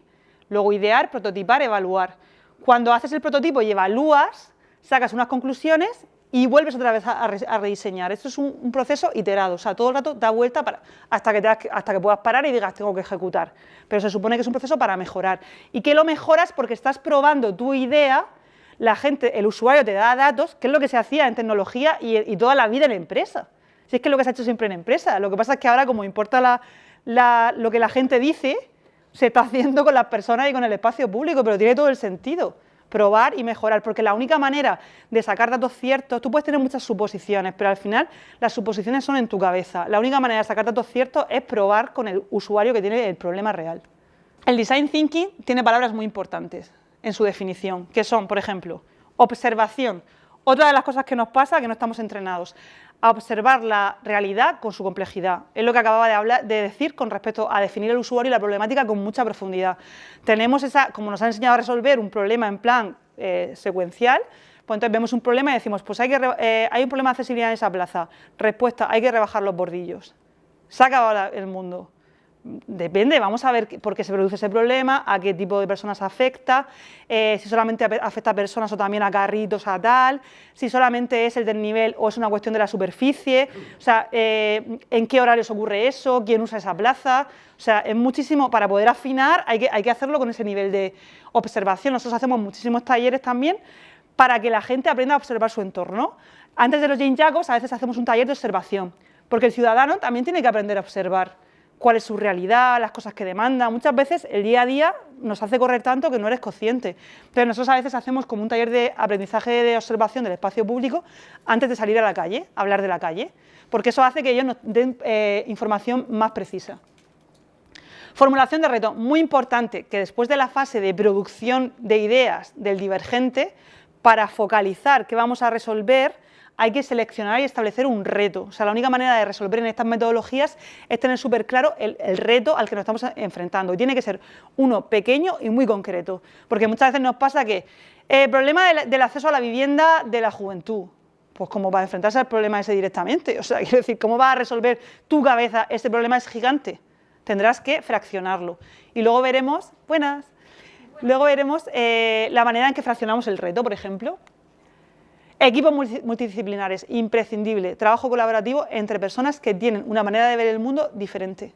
luego idear, prototipar, evaluar. Cuando haces el prototipo y evalúas, sacas unas conclusiones y vuelves otra vez a rediseñar. Esto es un proceso iterado, o sea, todo el rato da vuelta hasta que puedas parar y digas, tengo que ejecutar. Pero se supone que es un proceso para mejorar. Y que lo mejoras porque estás probando tu idea, la gente, el usuario te da datos, que es lo que se hacía en tecnología y toda la vida en empresa. Si es que es lo que se ha hecho siempre en empresa. Lo que pasa es que ahora, como importa lo que la gente dice, se está haciendo con las personas y con el espacio público, pero tiene todo el sentido. Probar y mejorar, porque la única manera de sacar datos ciertos, tú puedes tener muchas suposiciones, pero al final las suposiciones son en tu cabeza. La única manera de sacar datos ciertos es probar con el usuario que tiene el problema real. El Design Thinking tiene palabras muy importantes en su definición, que son, por ejemplo, observación. Otra de las cosas que nos pasa es que no estamos entrenados a observar la realidad con su complejidad. Es lo que acababa de decir con respecto a definir el usuario y la problemática con mucha profundidad. Tenemos como nos han enseñado a resolver un problema en plan secuencial, pues entonces vemos un problema y decimos, pues hay un problema de accesibilidad en esa plaza. Respuesta, hay que rebajar los bordillos. Se ha acabado el mundo. Depende, vamos a ver por qué se produce ese problema, a qué tipo de personas afecta, si solamente afecta a personas o también a carritos, a tal, si solamente es el desnivel o es una cuestión de la superficie, o sea, en qué horarios ocurre eso, quién usa esa plaza, o sea, es muchísimo, para poder afinar hay que hacerlo con ese nivel de observación. Nosotros hacemos muchísimos talleres también para que la gente aprenda a observar su entorno. Antes de los Jane Jacobs a veces hacemos un taller de observación, porque el ciudadano también tiene que aprender a observar. cuál es su realidad, las cosas que demanda. Muchas veces el día a día nos hace correr tanto que no eres consciente. Entonces nosotros a veces hacemos como un taller de aprendizaje de observación del espacio público antes de salir a la calle, a hablar de la calle, porque eso hace que ellos nos den información más precisa. Formulación de reto, muy importante que después de la fase de producción de ideas del divergente, para focalizar qué vamos a resolver, hay que seleccionar y establecer un reto. O sea, la única manera de resolver en estas metodologías es tener súper claro el reto al que nos estamos enfrentando. Y tiene que ser uno pequeño y muy concreto. Porque muchas veces nos pasa que el problema del acceso a la vivienda de la juventud, pues ¿cómo va a enfrentarse al problema ese directamente? O sea, quiero decir, ¿cómo va a resolver tu cabeza? Este problema es gigante. Tendrás que fraccionarlo. Y luego veremos, luego veremos la manera en que fraccionamos el reto, por ejemplo. Equipos multidisciplinares, imprescindible. Trabajo colaborativo entre personas que tienen una manera de ver el mundo diferente.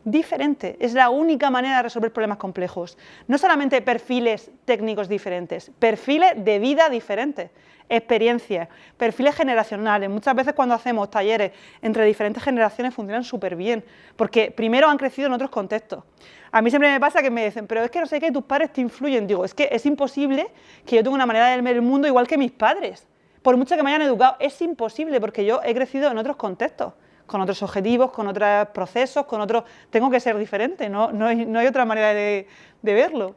Diferente. Es la única manera de resolver problemas complejos. No solamente perfiles técnicos diferentes, perfiles de vida diferentes, experiencias, perfiles generacionales. Muchas veces cuando hacemos talleres entre diferentes generaciones funcionan súper bien, porque primero han crecido en otros contextos. A mí siempre me pasa que me dicen, pero es que no sé qué, tus padres te influyen. Digo, es que es imposible que yo tenga una manera de ver el mundo igual que mis padres. Por mucho que me hayan educado, es imposible porque yo he crecido en otros contextos, con otros objetivos, con otros procesos, con otros... Tengo que ser diferente, no hay otra manera de verlo.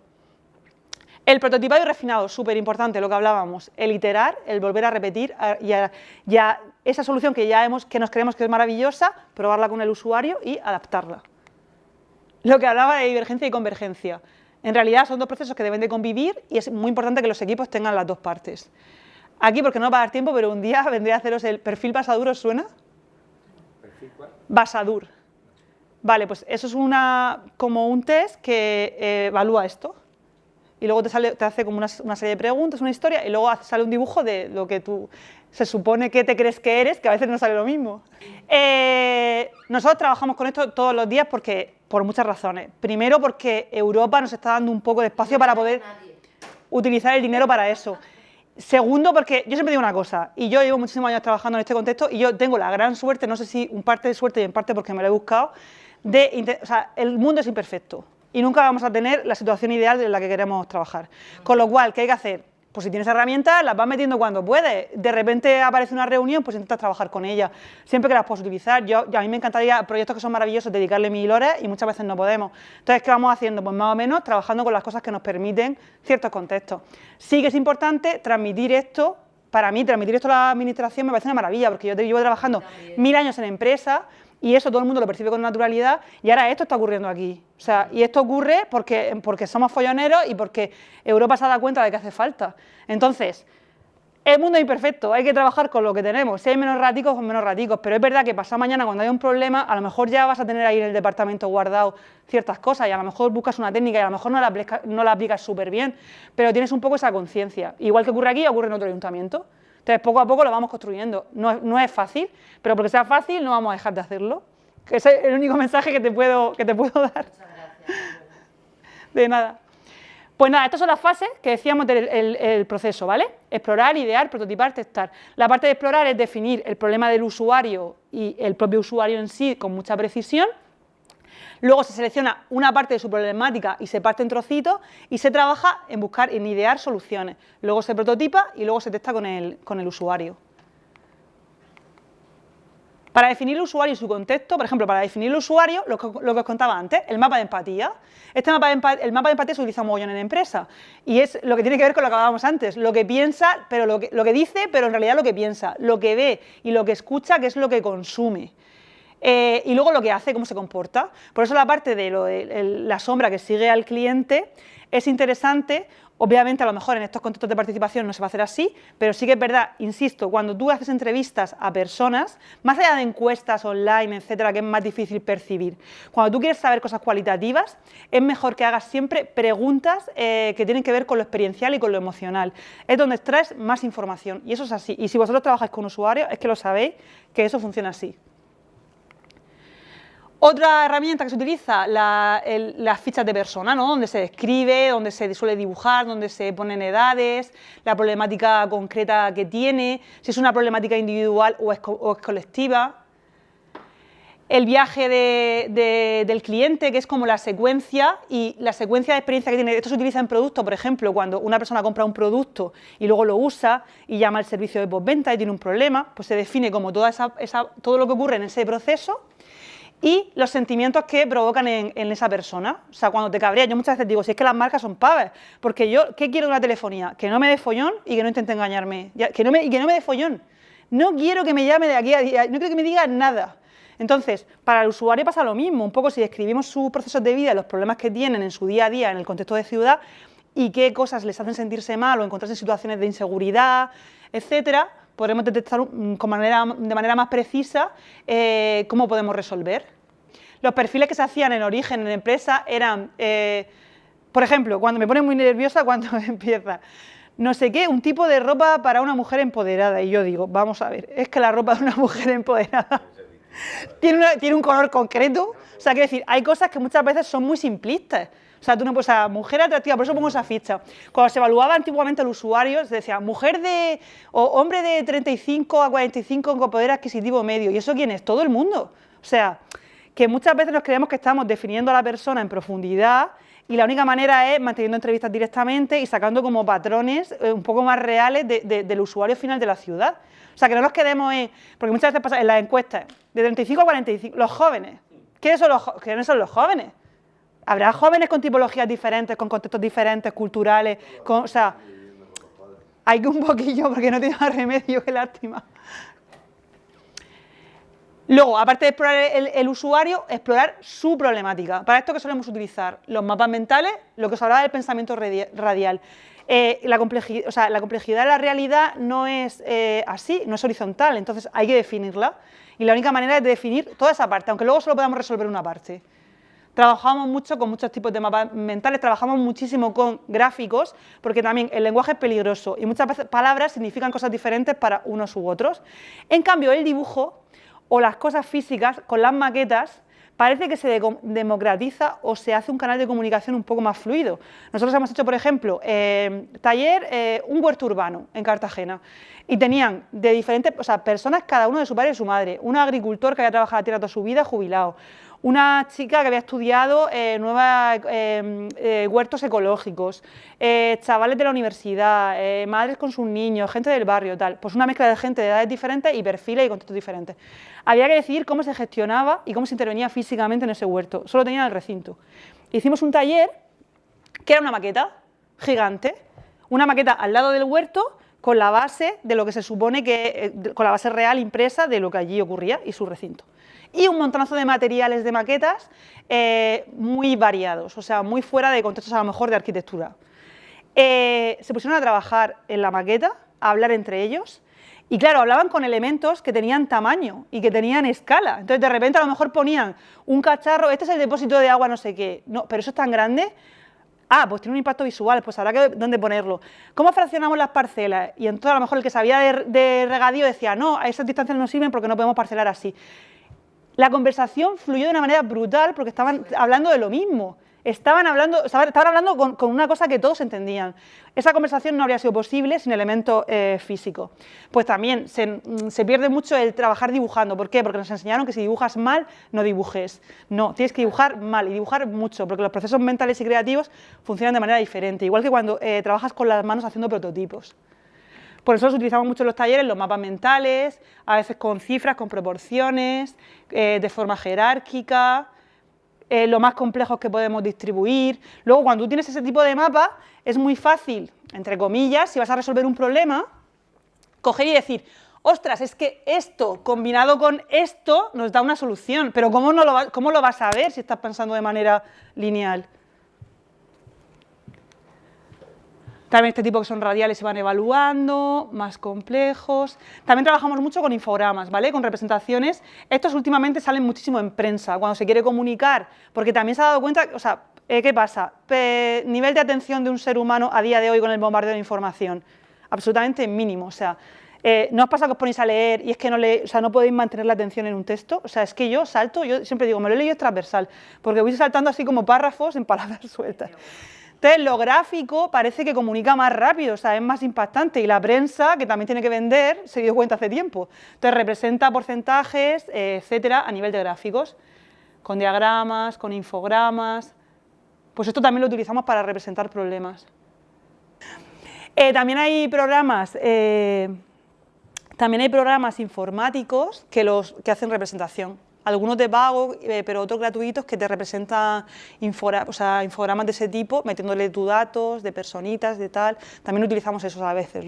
El prototipado y refinado, súper importante, lo que hablábamos, el iterar, el volver a repetir, ya esa solución que nos creemos que es maravillosa, probarla con el usuario y adaptarla. Lo que hablaba de divergencia y convergencia. En realidad son dos procesos que deben de convivir y es muy importante que los equipos tengan las dos partes. Aquí, porque no va a dar tiempo, pero un día vendré a haceros el perfil Basadur, ¿os suena? ¿Perfil cuál? Basadur. Vale, pues eso es como un test que evalúa esto. Y luego te hace como una serie de preguntas, una historia, y luego sale un dibujo de lo que tú se supone que te crees que eres, que a veces no sale lo mismo. Nosotros trabajamos con esto todos los días por muchas razones. Primero, porque Europa nos está dando un poco de espacio para poder utilizar el dinero para eso. Segundo, porque yo siempre digo una cosa, y yo llevo muchísimos años trabajando en este contexto, y yo tengo la gran suerte, no sé si en parte de suerte y en parte porque me lo he buscado, o sea, el mundo es imperfecto. Y nunca vamos a tener la situación ideal en la que queremos trabajar. Con lo cual, ¿qué hay que hacer? Pues si tienes herramientas, las vas metiendo cuando puedes. De repente aparece una reunión, pues intentas trabajar con ella. Siempre que las puedas utilizar. A mí me encantaría proyectos que son maravillosos, dedicarle 1000 horas y muchas veces no podemos. Entonces, ¿qué vamos haciendo? Pues más o menos trabajando con las cosas que nos permiten ciertos contextos. Sí que es importante transmitir esto. Para mí, transmitir esto a la administración me parece una maravilla, porque yo llevo trabajando 1000 años en empresa. Y eso todo el mundo lo percibe con naturalidad y ahora esto está ocurriendo aquí. O sea, y esto ocurre porque somos folloneros y porque Europa se ha dado cuenta de que hace falta. Entonces, el mundo es imperfecto, hay que trabajar con lo que tenemos. Si hay menos raticos, pues menos raticos. Pero es verdad que pasado mañana, cuando haya un problema, a lo mejor ya vas a tener ahí en el departamento guardado ciertas cosas y a lo mejor buscas una técnica y a lo mejor no la aplicas súper bien, pero tienes un poco esa conciencia. Igual que ocurre aquí, ocurre en otro ayuntamiento. Entonces, poco a poco lo vamos construyendo. No es fácil, pero porque sea fácil no vamos a dejar de hacerlo. Ese es el único mensaje que te puedo dar. Muchas gracias. De nada. Pues nada, estas son las fases que decíamos del proceso, ¿vale? Explorar, idear, prototipar, testar. La parte de explorar es definir el problema del usuario y el propio usuario en sí con mucha precisión. Luego se selecciona una parte de su problemática y se parte en trocitos y se trabaja en idear soluciones. Luego se prototipa y luego se testa con el usuario. Para definir el usuario y su contexto, por ejemplo, para definir el usuario, lo que os contaba antes, el mapa de empatía. El mapa de empatía se utiliza mogollón en empresa y es lo que tiene que ver con lo que hablábamos antes, lo que piensa, pero lo que dice, pero en realidad lo que piensa, lo que ve y lo que escucha, que es lo que consume. Y luego lo que hace, cómo se comporta. Por eso la parte de la sombra que sigue al cliente es interesante. Obviamente, a lo mejor en estos contextos de participación no se va a hacer así, pero sí que es verdad, insisto, cuando tú haces entrevistas a personas, más allá de encuestas online, etcétera, que es más difícil percibir, cuando tú quieres saber cosas cualitativas, es mejor que hagas siempre preguntas que tienen que ver con lo experiencial y con lo emocional. Es donde extraes más información, y eso es así. Y si vosotros trabajáis con usuarios, es que lo sabéis, que eso funciona así. Otra herramienta que se utiliza, las fichas de persona, ¿no? Donde se describe, donde se suele dibujar, donde se ponen edades, la problemática concreta que tiene, si es una problemática individual o es colectiva. el viaje del cliente, que es como la secuencia y la secuencia de experiencia que tiene. Esto se utiliza en producto, por ejemplo, cuando una persona compra un producto y luego lo usa y llama al servicio de postventa y tiene un problema, pues se define como todo lo que ocurre en ese proceso y los sentimientos que provocan en esa persona. O sea, cuando te cabreas, yo muchas veces digo, si es que las marcas son pavas, porque yo, ¿qué quiero de una telefonía? Que no me dé follón y que no intente engañarme, y que no me dé follón. No quiero que me llame de aquí a día, no quiero que me diga nada. Entonces, para el usuario pasa lo mismo, un poco si describimos sus procesos de vida, los problemas que tienen en su día a día en el contexto de ciudad y qué cosas les hacen sentirse mal o encontrarse en situaciones de inseguridad, etcétera, podremos detectar de manera más precisa cómo podemos resolver. Los perfiles que se hacían en origen en la empresa eran, por ejemplo, cuando me pone muy nerviosa cuando empieza, no sé qué, un tipo de ropa para una mujer empoderada. Y yo digo, vamos a ver, es que la ropa de una mujer empoderada tiene un color concreto. O sea, quiero decir, hay cosas que muchas veces son muy simplistas. O sea, tú no puedes, o sea, mujer atractiva, por eso pongo esa ficha. Cuando se evaluaba antiguamente el usuario, se decía mujer o hombre de 35 a 45 con poder adquisitivo medio. ¿Y eso quién es? Todo el mundo. O sea, que muchas veces nos creemos que estamos definiendo a la persona en profundidad y la única manera es manteniendo entrevistas directamente y sacando como patrones un poco más reales del usuario final de la ciudad. O sea, que no nos quedemos en... Porque muchas veces pasa en las encuestas, de 35 a 45, los jóvenes. ¿Quiénes son los jóvenes? Habrá jóvenes con tipologías diferentes, con contextos diferentes, culturales, o sea, hay que un poquillo porque no tiene más remedio, qué lástima. Luego, aparte de explorar el usuario, explorar su problemática. Para esto, ¿qué solemos utilizar? Los mapas mentales, lo que os hablaba del pensamiento radial. La complejidad de la realidad no es así, no es horizontal, entonces hay que definirla. Y la única manera es definir toda esa parte, aunque luego solo podamos resolver una parte. Trabajamos mucho con muchos tipos de mapas mentales, trabajamos muchísimo con gráficos, porque también el lenguaje es peligroso y muchas veces palabras significan cosas diferentes para unos u otros. En cambio, el dibujo o las cosas físicas con las maquetas parece que se democratiza o se hace un canal de comunicación un poco más fluido. Nosotros hemos hecho, por ejemplo, un huerto urbano en Cartagena y tenían de diferentes, o sea, personas, cada uno de su padre y su madre, un agricultor que había trabajado la tierra toda su vida, jubilado, una chica que había estudiado huertos ecológicos, chavales de la universidad, madres con sus niños, gente del barrio, tal. Pues una mezcla de gente de edades diferentes y perfiles y contextos diferentes. Había que decidir cómo se gestionaba y cómo se intervenía físicamente en ese huerto. Solo tenían el recinto. Hicimos un taller que era una maqueta gigante, una maqueta al lado del huerto con la base de lo que se supone que, con la base real impresa de lo que allí ocurría y su recinto. Y un montonazo de materiales de maquetas muy variados, o sea, muy fuera de contextos a lo mejor de arquitectura. Se pusieron a trabajar en la maqueta, a hablar entre ellos, y claro, hablaban con elementos que tenían tamaño y que tenían escala. Entonces, de repente, a lo mejor ponían un cacharro, este es el depósito de agua, no sé qué, no, pero eso es tan grande. Ah, pues tiene un impacto visual, pues habrá que ver dónde ponerlo. ¿Cómo fraccionamos las parcelas? Y entonces, a lo mejor el que sabía de regadío decía, no, a esas distancias no sirven porque no podemos parcelar así. La conversación fluyó de una manera brutal porque estaban hablando de lo mismo. Estaban hablando con una cosa que todos entendían. Esa conversación no habría sido posible sin elementos físicos. Pues también se pierde mucho el trabajar dibujando. ¿Por qué? Porque nos enseñaron que si dibujas mal, no dibujes. No, tienes que dibujar mal y dibujar mucho, porque los procesos mentales y creativos funcionan de manera diferente. Igual que cuando trabajas con las manos haciendo prototipos. Por eso utilizamos mucho en los talleres los mapas mentales, a veces con cifras, con proporciones, de forma jerárquica, lo más complejos que podemos distribuir. Luego, cuando tú tienes ese tipo de mapa, es muy fácil, entre comillas, si vas a resolver un problema, coger y decir, ostras, es que esto combinado con esto nos da una solución, pero ¿cómo lo vas a ver si estás pensando de manera lineal? También este tipo que son radiales se van evaluando, más complejos. También trabajamos mucho con infogramas, ¿vale? Con representaciones. Estos últimamente salen muchísimo en prensa, cuando se quiere comunicar, porque también se ha dado cuenta, o sea, ¿qué pasa? Nivel de atención de un ser humano a día de hoy con el bombardeo de información, absolutamente mínimo. O sea, ¿no os pasa que os ponéis a leer y es que no podéis mantener la atención en un texto? O sea, es que yo salto, yo siempre digo, me lo he leído transversal, porque voy saltando así como párrafos en palabras sueltas. Entonces, lo gráfico parece que comunica más rápido, o sea, es más impactante, y la prensa, que también tiene que vender, se dio cuenta hace tiempo. Entonces, representa porcentajes, etcétera, a nivel de gráficos, con diagramas, con infogramas. Pues esto también lo utilizamos para representar problemas. También hay programas informáticos que hacen representación. Algunos de pago, pero otros gratuitos que te representan infogramas de ese tipo, metiéndole tus datos, de personitas, de tal. También utilizamos esos a veces.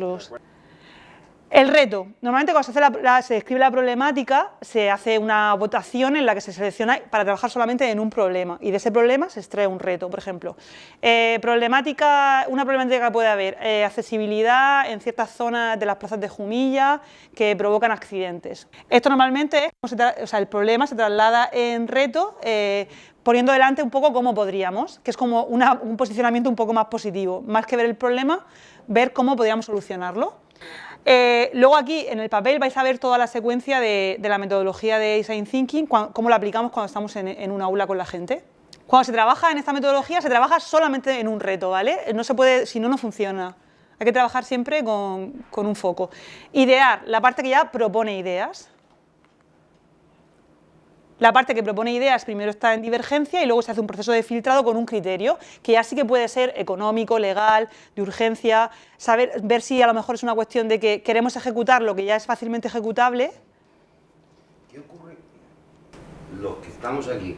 El reto. Normalmente cuando se escribe la problemática, se hace una votación en la que se selecciona para trabajar solamente en un problema, y de ese problema se extrae un reto. Por ejemplo, una problemática que puede haber, accesibilidad en ciertas zonas de las plazas de Jumilla que provocan accidentes. Esto normalmente, el problema se traslada en reto, poniendo delante un poco cómo podríamos, que es como un posicionamiento un poco más positivo, más que ver el problema, ver cómo podríamos solucionarlo. Luego aquí en el papel vais a ver toda la secuencia de la metodología de Design Thinking, cómo la aplicamos cuando estamos en un aula con la gente. Cuando se trabaja en esta metodología, se trabaja solamente en un reto, ¿vale? No se puede, si no, no funciona. Hay que trabajar siempre con un foco. Idear, la parte que ya propone ideas. La parte que propone ideas primero está en divergencia y luego se hace un proceso de filtrado con un criterio, que ya sí que puede ser económico, legal, de urgencia, ver si a lo mejor es una cuestión de que queremos ejecutar lo que ya es fácilmente ejecutable. ¿Qué ocurre? Los que estamos aquí,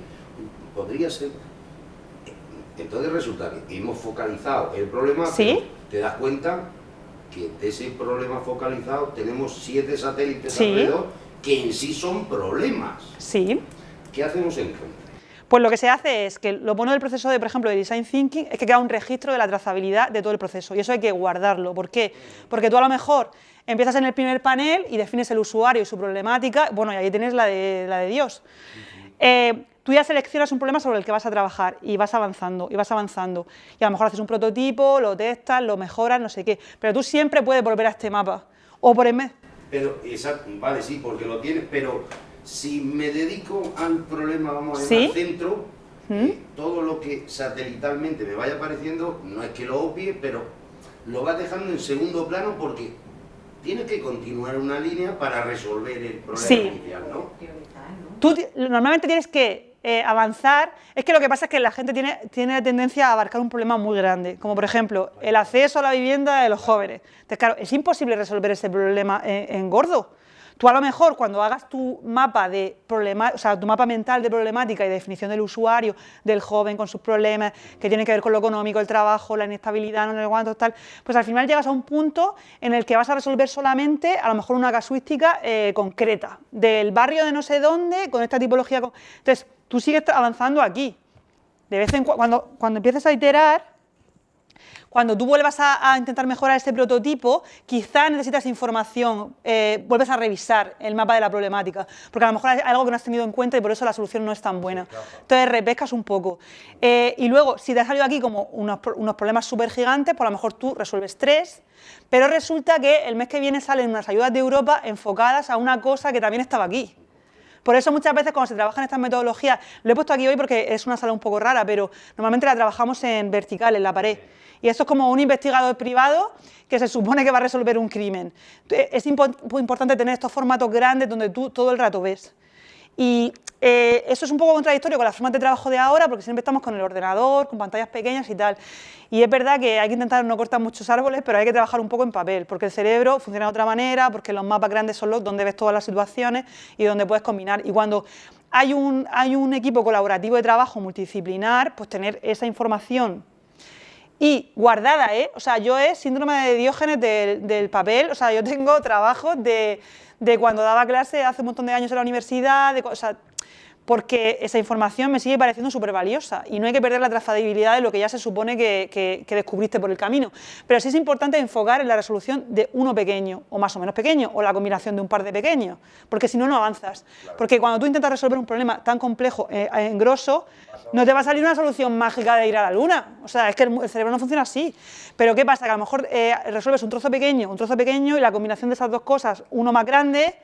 podría ser... Entonces resulta que hemos focalizado el problema, ¿Sí? pero te das cuenta que de ese problema focalizado tenemos 7 satélites ¿Sí? alrededor que en sí son problemas. Sí. ¿Qué hacemos entonces? Pues lo que se hace es que lo bueno del proceso de, por ejemplo, de Design Thinking es que queda un registro de la trazabilidad de todo el proceso, y eso hay que guardarlo. ¿Por qué? Porque tú a lo mejor empiezas en el primer panel y defines el usuario y su problemática, bueno, y ahí tienes la de Dios. Tú ya seleccionas un problema sobre el que vas a trabajar y vas avanzando, y a lo mejor haces un prototipo, lo testas, lo mejoras, no sé qué, pero tú siempre puedes volver a este mapa, o por en vez. Pero, vale, sí, porque lo tienes, pero si me dedico al problema, vamos a ver, ¿Sí? al centro, todo lo que satelitalmente me vaya apareciendo, no es que lo obvie, pero lo vas dejando en segundo plano porque tienes que continuar una línea para resolver el problema inicial, ¿no? Tú normalmente tienes que avanzar. Es que lo que pasa es que la gente tiene la tendencia a abarcar un problema muy grande, como por ejemplo el acceso a la vivienda de los jóvenes. Entonces, claro, es imposible resolver ese problema en gordo. Tú a lo mejor cuando hagas tu mapa tu mapa mental de problemática y de definición del usuario, del joven con sus problemas, que tienen que ver con lo económico, el trabajo, la inestabilidad, no sé cuánto, tal, pues al final llegas a un punto en el que vas a resolver solamente a lo mejor una casuística concreta, del barrio de no sé dónde, con esta tipología. Entonces, tú sigues avanzando aquí. De vez en cuando empieces a iterar, cuando tú vuelvas a intentar mejorar este prototipo, quizá necesitas información, vuelves a revisar el mapa de la problemática, porque a lo mejor hay algo que no has tenido en cuenta y por eso la solución no es tan buena. Entonces repescas un poco. Y luego, si te ha salido aquí como unos problemas súper gigantes, pues a lo mejor tú resuelves 3, pero resulta que el mes que viene salen unas ayudas de Europa enfocadas a una cosa que también estaba aquí. Por eso muchas veces cuando se trabaja en estas metodologías, lo he puesto aquí hoy porque es una sala un poco rara, pero normalmente la trabajamos en vertical, en la pared. Y esto es como un investigador privado que se supone que va a resolver un crimen. Es importante tener estos formatos grandes donde tú todo el rato ves. Y eso es un poco contradictorio con las formas de trabajo de ahora, porque siempre estamos con el ordenador, con pantallas pequeñas y tal. Y es verdad que hay que intentar no cortar muchos árboles, pero hay que trabajar un poco en papel, porque el cerebro funciona de otra manera, porque los mapas grandes son los donde ves todas las situaciones y donde puedes combinar. Y cuando hay un equipo colaborativo de trabajo multidisciplinar, pues tener esa información y guardada, o sea, yo es síndrome de Diógenes del papel, o sea, yo tengo trabajos de cuando daba clase hace un montón de años en la universidad, porque esa información me sigue pareciendo súper valiosa y no hay que perder la trazabilidad de lo que ya se supone que descubriste por el camino. Pero sí es importante enfocar en la resolución de uno pequeño, o más o menos pequeño, o la combinación de un par de pequeños, porque si no, no avanzas. Porque cuando tú intentas resolver un problema tan complejo, en grosso, no te va a salir una solución mágica de ir a la luna. O sea, es que el cerebro no funciona así. Pero ¿qué pasa? Que a lo mejor resuelves un trozo pequeño y la combinación de esas dos cosas, uno más grande.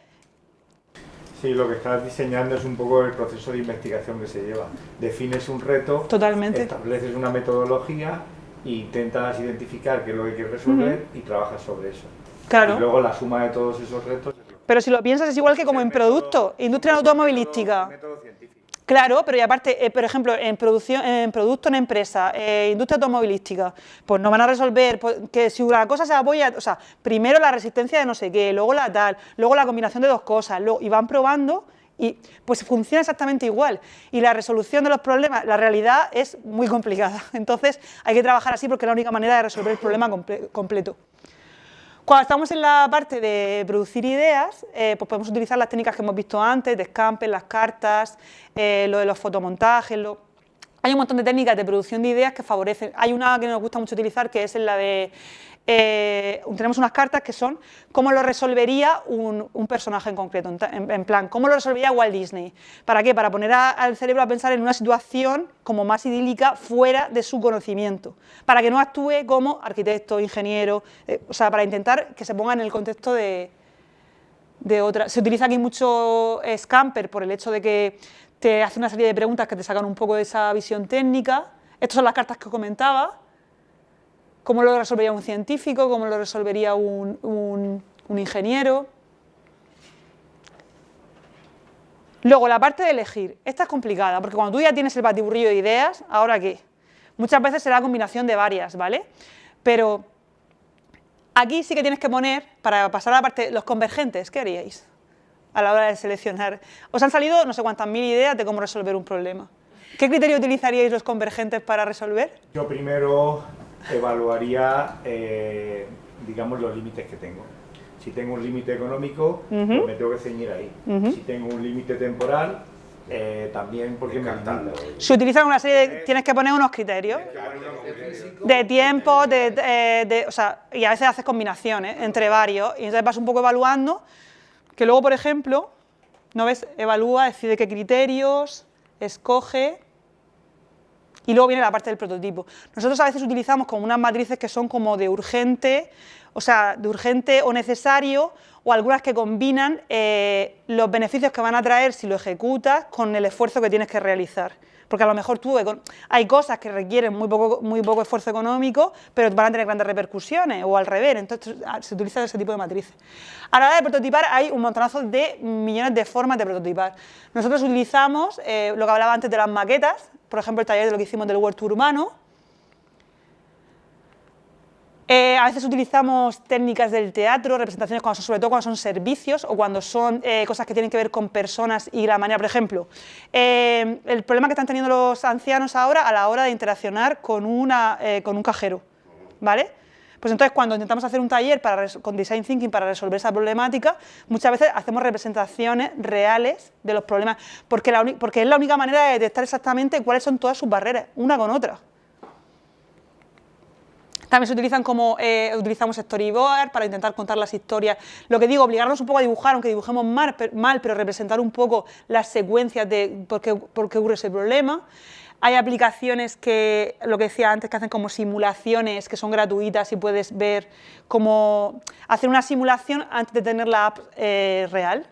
Sí, lo que estás diseñando es un poco el proceso de investigación que se lleva. Defines un reto, Totalmente. estableces una metodología e intentas identificar qué es lo que quieres resolver y trabajas sobre eso. Claro. Y luego la suma de todos esos retos... Pero si lo piensas es igual que como en producto, industria automovilística. Método científico. Claro, pero y aparte, por ejemplo, en producción, en producto en empresa, industria automovilística, pues no van a resolver que si una cosa se apoya, o sea, primero la resistencia de no sé qué, luego la tal, luego la combinación de dos cosas, y van probando y pues funciona exactamente igual. Y la resolución de los problemas, la realidad es muy complicada. Entonces hay que trabajar así porque es la única manera de resolver el problema completo. Cuando estamos en la parte de producir ideas, pues podemos utilizar las técnicas que hemos visto antes, de Scamper, las cartas, lo de los fotomontajes, hay un montón de técnicas de producción de ideas que favorecen. Hay una que nos gusta mucho utilizar, que es la de... tenemos unas cartas que son cómo lo resolvería un personaje en concreto, en plan, cómo lo resolvería Walt Disney. ¿Para qué? Para poner al cerebro a pensar en una situación como más idílica fuera de su conocimiento, para que no actúe como arquitecto, ingeniero, o sea, para intentar que se ponga en el contexto de otra. Se utiliza aquí mucho Scamper por el hecho de que te hace una serie de preguntas que te sacan un poco de esa visión técnica. Estas son las cartas que comentaba. ¿Cómo lo resolvería un científico? ¿Cómo lo resolvería un ingeniero? Luego, la parte de elegir. Esta es complicada, porque cuando tú ya tienes el batiburrillo de ideas, ¿ahora qué? Muchas veces será combinación de varias, ¿vale? Pero aquí sí que tienes que poner, para pasar a la parte, los convergentes, ¿qué haríais a la hora de seleccionar? Os han salido no sé cuántas mil ideas de cómo resolver un problema. ¿Qué criterio utilizaríais los convergentes para resolver? Yo primero evaluaría, digamos, los límites que tengo. Si tengo un límite económico, pues me tengo que ceñir ahí. Si tengo un límite temporal, también porque me limita. Si utilizan una serie de... Tienes que poner unos criterios de tiempo, o sea, y a veces haces combinaciones entre varios, y entonces vas un poco evaluando, que luego, por ejemplo, ¿no ves? Evalúa, decide qué criterios, escoge... Y luego viene la parte del prototipo. Nosotros a veces utilizamos como unas matrices que son como de urgente, o sea, de urgente o necesario, o algunas que combinan los beneficios que van a traer si lo ejecutas con el esfuerzo que tienes que realizar. Porque a lo mejor hay cosas que requieren muy poco esfuerzo económico, pero van a tener grandes repercusiones, o al revés, entonces se utiliza ese tipo de matrices. A la hora de prototipar hay un montonazo de millones de formas de prototipar. Nosotros utilizamos lo que hablaba antes de las maquetas, por ejemplo el taller de lo que hicimos del huerto urbano. A veces utilizamos técnicas del teatro, representaciones sobre todo cuando son servicios o cuando son cosas que tienen que ver con personas y la manera, por ejemplo, el problema que están teniendo los ancianos ahora a la hora de interaccionar con un cajero, ¿vale? Pues entonces cuando intentamos hacer un taller con Design Thinking para resolver esa problemática, muchas veces hacemos representaciones reales de los problemas, porque es la única manera de detectar exactamente cuáles son todas sus barreras, una con otra. También se utilizan utilizamos storyboard para intentar contar las historias. Lo que digo, obligarnos un poco a dibujar, aunque dibujemos mal, pero representar un poco las secuencias de por qué ocurre ese problema. Hay aplicaciones que, lo que decía antes, que hacen como simulaciones que son gratuitas y puedes ver cómo hacer una simulación antes de tener la app real.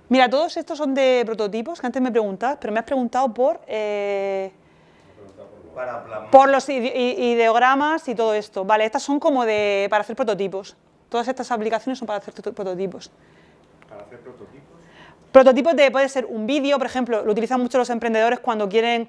Mira, todos estos son de prototipos, que antes me preguntabas, pero me has preguntado por los ideogramas y todo esto. Vale, estas son como para hacer prototipos. Todas estas aplicaciones son para hacer prototipos. ¿Para hacer prototipos? Prototipos puede ser un vídeo, por ejemplo, lo utilizan mucho los emprendedores cuando quieren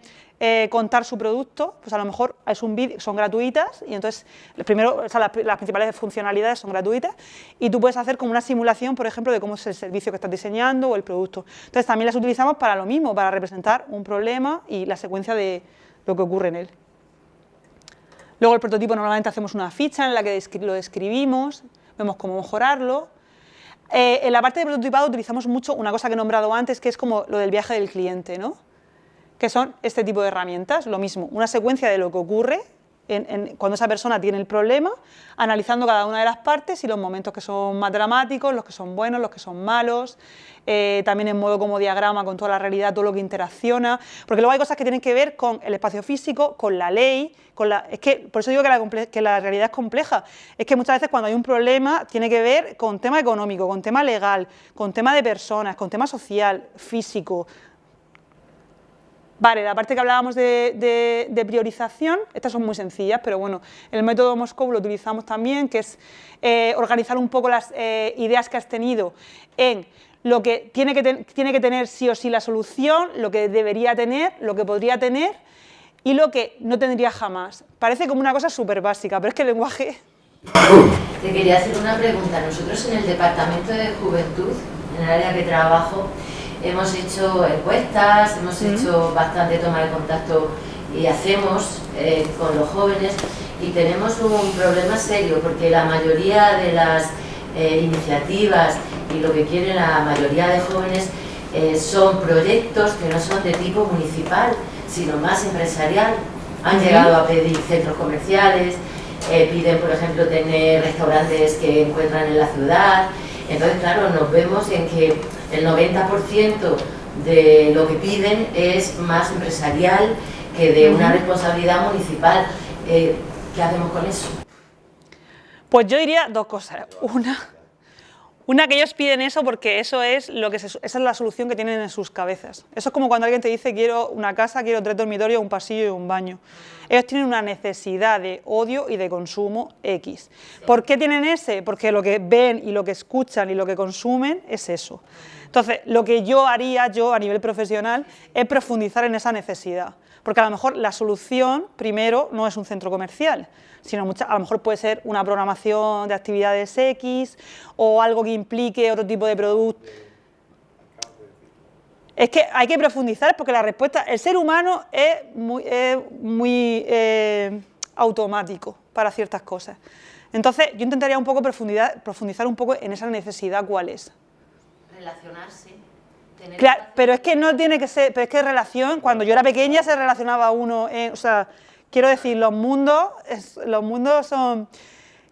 contar su producto, pues a lo mejor es un vídeo, son gratuitas y entonces primero, o sea, las principales funcionalidades son gratuitas y tú puedes hacer como una simulación, por ejemplo, de cómo es el servicio que estás diseñando o el producto. Entonces también las utilizamos para lo mismo, para representar un problema y la secuencia de lo que ocurre en él. Luego el prototipo normalmente hacemos una ficha en la que lo describimos, vemos cómo mejorarlo. En la parte de prototipado utilizamos mucho una cosa que he nombrado antes, que es como lo del viaje del cliente, ¿no? Que son este tipo de herramientas, lo mismo, una secuencia de lo que ocurre cuando esa persona tiene el problema, analizando cada una de las partes y los momentos que son más dramáticos, los que son buenos, los que son malos, también en modo como diagrama con toda la realidad, todo lo que interacciona, porque luego hay cosas que tienen que ver con el espacio físico, con la ley, es que, por eso digo que la realidad es compleja, es que muchas veces cuando hay un problema tiene que ver con tema económico, con tema legal, con tema de personas, con tema social, físico, Vale, la parte que hablábamos de priorización, estas son muy sencillas, pero bueno, el método Moscou lo utilizamos también, que es organizar un poco las ideas que has tenido en lo que tiene que tener sí o sí la solución, lo que debería tener, lo que podría tener y lo que no tendría jamás. Parece como una cosa súper básica, pero es que el lenguaje... Te quería hacer una pregunta. Nosotros en el Departamento de Juventud, en el área que trabajo, hemos hecho encuestas, hemos hecho bastante toma de contacto y hacemos con los jóvenes y tenemos un problema serio porque la mayoría de las iniciativas y lo que quieren la mayoría de jóvenes son proyectos que no son de tipo municipal, sino más empresarial. Han llegado a pedir centros comerciales, piden, por ejemplo, tener restaurantes que encuentran en la ciudad. Entonces, claro, nos vemos en que el 90% de lo que piden es más empresarial que de una responsabilidad municipal. ¿Qué hacemos con eso? Pues yo diría dos cosas. Una que ellos piden eso porque eso es esa es la solución que tienen en sus cabezas. Eso es como cuando alguien te dice quiero una casa, quiero 3 dormitorios, un pasillo y un baño. Ellos tienen una necesidad de odio y de consumo X. ¿Por qué tienen ese? Porque lo que ven y lo que escuchan y lo que consumen es eso. Entonces, lo que yo haría a nivel profesional es profundizar en esa necesidad. Porque a lo mejor la solución, primero, no es un centro comercial, sino a lo mejor puede ser una programación de actividades X o algo que implique otro tipo de producto. Es que hay que profundizar porque la respuesta, el ser humano es muy automático para ciertas cosas. Entonces, yo intentaría un poco profundizar un poco en esa necesidad, ¿cuál es? Relacionarse. Claro, pero es que no tiene que ser, pero es que relación, cuando yo era pequeña se relacionaba uno, o sea, quiero decir, los mundos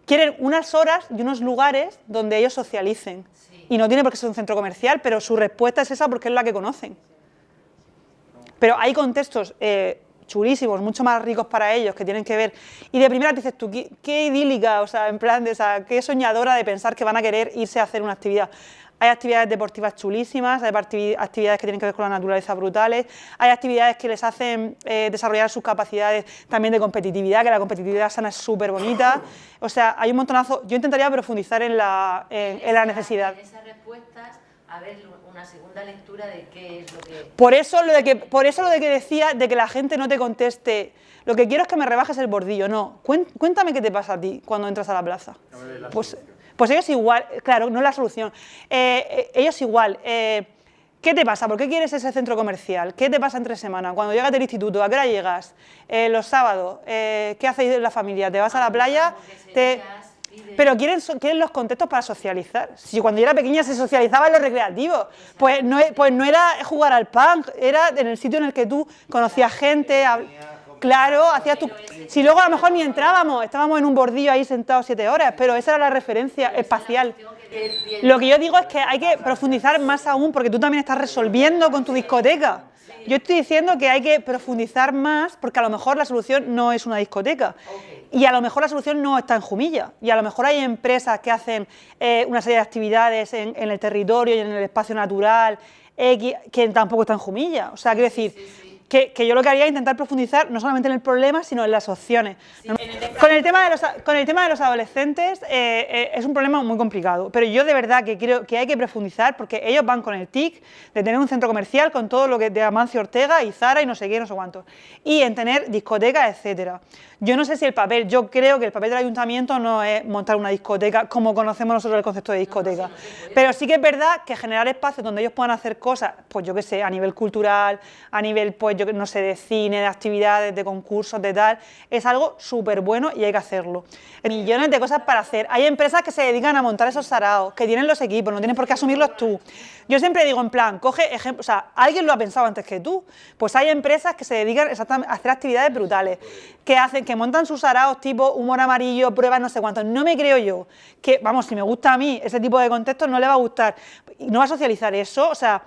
quieren unas horas y unos lugares donde ellos socialicen. Sí. Y no tiene por qué ser un centro comercial, pero su respuesta es esa porque es la que conocen. Pero hay contextos chulísimos, mucho más ricos para ellos, que tienen que ver. Y de primera te dices tú, qué idílica, o sea, en plan, qué soñadora de pensar que van a querer irse a hacer una actividad. Hay actividades deportivas chulísimas, hay actividades que tienen que ver con la naturaleza brutales, hay actividades que les hacen desarrollar sus capacidades también de competitividad, que la competitividad sana es súper bonita. O sea, hay un montonazo. Yo intentaría profundizar en la necesidad. En esas respuestas, a ver una segunda lectura de qué es lo que... Por eso lo de que decía de que la gente no te conteste, lo que quiero es que me rebajes el bordillo. No, cuéntame qué te pasa a ti cuando entras a la plaza. Pues ellos igual, claro, no es la solución. Ellos igual, ¿qué te pasa? ¿Por qué quieres ese centro comercial? ¿Qué te pasa entre semana? Cuando llegas del instituto, ¿a qué hora llegas? Los sábados, ¿qué hacéis en la familia? ¿Te vas a la playa? Pero quieren los contextos para socializar. Si cuando yo era pequeña se socializaba en los recreativos, pues no era jugar al punk, era en el sitio en el que tú conocías gente, claro, hacías tu... Si luego a lo mejor ni entrábamos, estábamos en un bordillo ahí sentados 7 horas, pero esa era la referencia espacial. Lo que yo digo es que hay que profundizar más aún porque tú también estás resolviendo con tu discoteca. Yo estoy diciendo que hay que profundizar más porque a lo mejor la solución no es una discoteca y a lo mejor la solución no está en Jumilla y a lo mejor hay empresas que hacen una serie de actividades en el territorio y en el espacio natural que tampoco está en Jumilla. O sea, quiero decir... Que yo lo que haría es intentar profundizar no solamente en el problema, sino en las opciones. Sí, con el tema de los adolescentes es un problema muy complicado, pero yo de verdad que creo que hay que profundizar porque ellos van con el tic de tener un centro comercial con todo lo que de Amancio Ortega y Zara y no sé qué, no sé cuánto, y en tener discotecas, etcétera. Yo no sé si yo creo que el papel del ayuntamiento no es montar una discoteca como conocemos nosotros el concepto de discoteca, pero sí que es verdad que generar espacios donde ellos puedan hacer cosas, pues yo qué sé, a nivel cultural, a nivel, pues yo no sé, de cine, de actividades, de concursos, de tal, es algo súper bueno y hay que hacerlo. Hay millones de cosas para hacer. Hay empresas que se dedican a montar esos saraos, que tienen los equipos, no tienes por qué asumirlos tú. Yo siempre digo en plan, coge ejemplos, o sea, alguien lo ha pensado antes que tú, pues hay empresas que se dedican a hacer actividades brutales, que montan sus saraos tipo humor amarillo, pruebas no sé cuántos. No me creo yo que, vamos, si me gusta a mí ese tipo de contextos no le va a gustar, no va a socializar eso, o sea,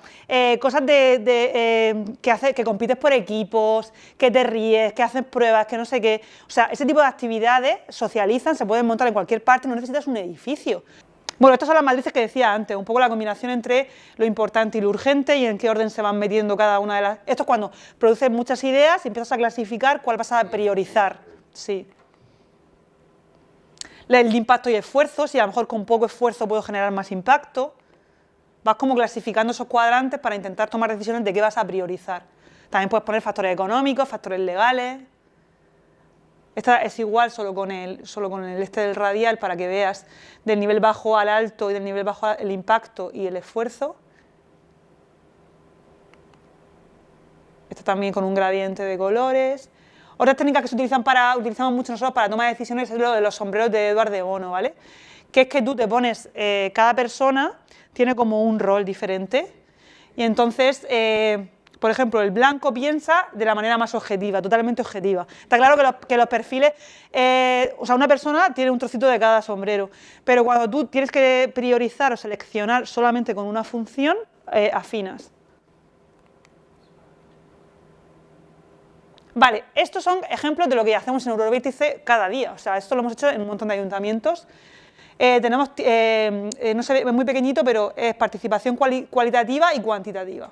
cosas que compites por equipos, que te ríes, que haces pruebas, que no sé qué, o sea, ese tipo de actividades socializan, se pueden montar en cualquier parte, no necesitas un edificio. Bueno, estas son las matrices que decía antes, un poco la combinación entre lo importante y lo urgente y en qué orden se van metiendo cada una de las... Esto es cuando produces muchas ideas y empiezas a clasificar cuál vas a priorizar. Sí. El impacto y esfuerzo, si a lo mejor con poco esfuerzo puedo generar más impacto. Vas como clasificando esos cuadrantes para intentar tomar decisiones de qué vas a priorizar. También puedes poner factores económicos, factores legales. Esta es igual solo con el este del radial para que veas del nivel bajo al alto y del nivel bajo el impacto y el esfuerzo. Esta también con un gradiente de colores. Otras técnicas que se utilizamos mucho nosotros para tomar decisiones es lo de los sombreros de Edward de Bono, ¿vale? Que es que tú te pones, cada persona tiene como un rol diferente y entonces... por ejemplo, el blanco piensa de la manera más objetiva, totalmente objetiva. Está claro que los perfiles, o sea, una persona tiene un trocito de cada sombrero, pero cuando tú tienes que priorizar o seleccionar solamente con una función, afinas. Vale, estos son ejemplos de lo que hacemos en Eurovértice cada día, o sea, esto lo hemos hecho en un montón de ayuntamientos. Tenemos, no se ve, es muy pequeñito, pero es participación cualitativa y cuantitativa.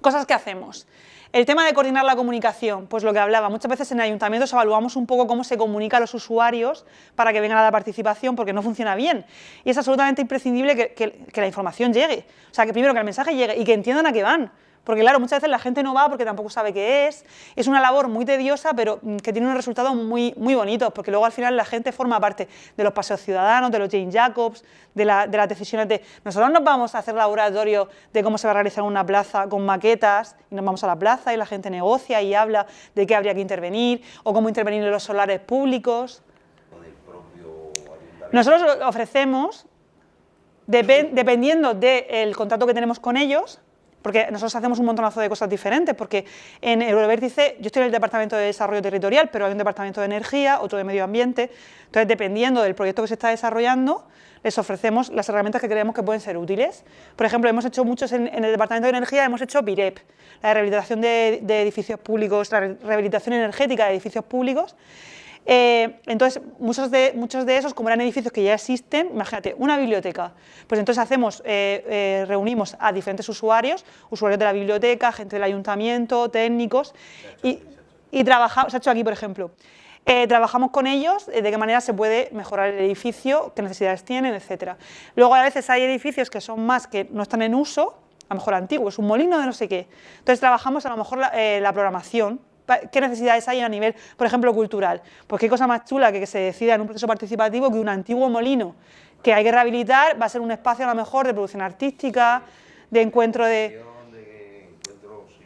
Cosas que hacemos. El tema de coordinar la comunicación, pues lo que hablaba, muchas veces en ayuntamientos evaluamos un poco cómo se comunica a los usuarios para que vengan a la participación porque no funciona bien. Y es absolutamente imprescindible que la información llegue. O sea, que primero que el mensaje llegue y que entiendan a qué van. Porque claro, muchas veces la gente no va porque tampoco sabe qué es. Es una labor muy tediosa, pero que tiene unos resultados muy, muy bonitos, porque luego al final la gente forma parte de los paseos ciudadanos, de los Jane Jacobs, de las decisiones de... Nosotros nos vamos a hacer laboratorio de cómo se va a realizar una plaza con maquetas, y nos vamos a la plaza y la gente negocia y habla de qué habría que intervenir, o cómo intervenir en los solares públicos. Nosotros ofrecemos, dependiendo del contrato que tenemos con ellos, porque nosotros hacemos un montonazo de cosas diferentes, porque en Eurovértice, yo estoy en el Departamento de Desarrollo Territorial, pero hay un Departamento de Energía, otro de Medio Ambiente, entonces dependiendo del proyecto que se está desarrollando, les ofrecemos las herramientas que creemos que pueden ser útiles. Por ejemplo, hemos hecho muchos en el Departamento de Energía, hemos hecho BIREP, la rehabilitación de edificios públicos, la rehabilitación energética de edificios públicos. Entonces, muchos de esos, como eran edificios que ya existen, imagínate, una biblioteca, pues entonces reunimos a diferentes usuarios de la biblioteca, gente del ayuntamiento, técnicos, y trabajamos, se ha hecho aquí, por ejemplo, trabajamos con ellos de qué manera se puede mejorar el edificio, qué necesidades tienen, etc. Luego, a veces hay edificios que son más que no están en uso, a lo mejor antiguos, un molino de no sé qué, entonces trabajamos a lo mejor la programación. ¿Qué necesidades hay a nivel, por ejemplo, cultural? Pues qué cosa más chula que se decida en un proceso participativo que un antiguo molino que hay que rehabilitar va a ser un espacio a lo mejor de producción artística, de encuentro de...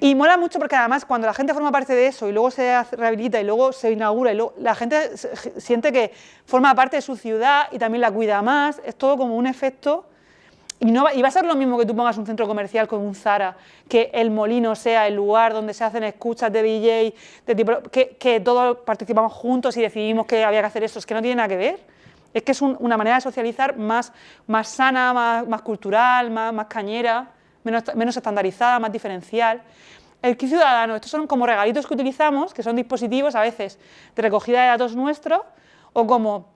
Y mola mucho porque además cuando la gente forma parte de eso y luego se rehabilita y luego se inaugura y luego la gente siente que forma parte de su ciudad y también la cuida más, es todo como un efecto... Y va a ser lo mismo que tú pongas un centro comercial con un Zara, que el molino sea el lugar donde se hacen escuchas de DJ, que todos participamos juntos y decidimos que había que hacer eso, es que no tiene nada que ver. Es que es una manera de socializar más sana, más cultural, más cañera, menos estandarizada, más diferencial. El kit ciudadano, estos son como regalitos que utilizamos, que son dispositivos a veces de recogida de datos nuestros o como...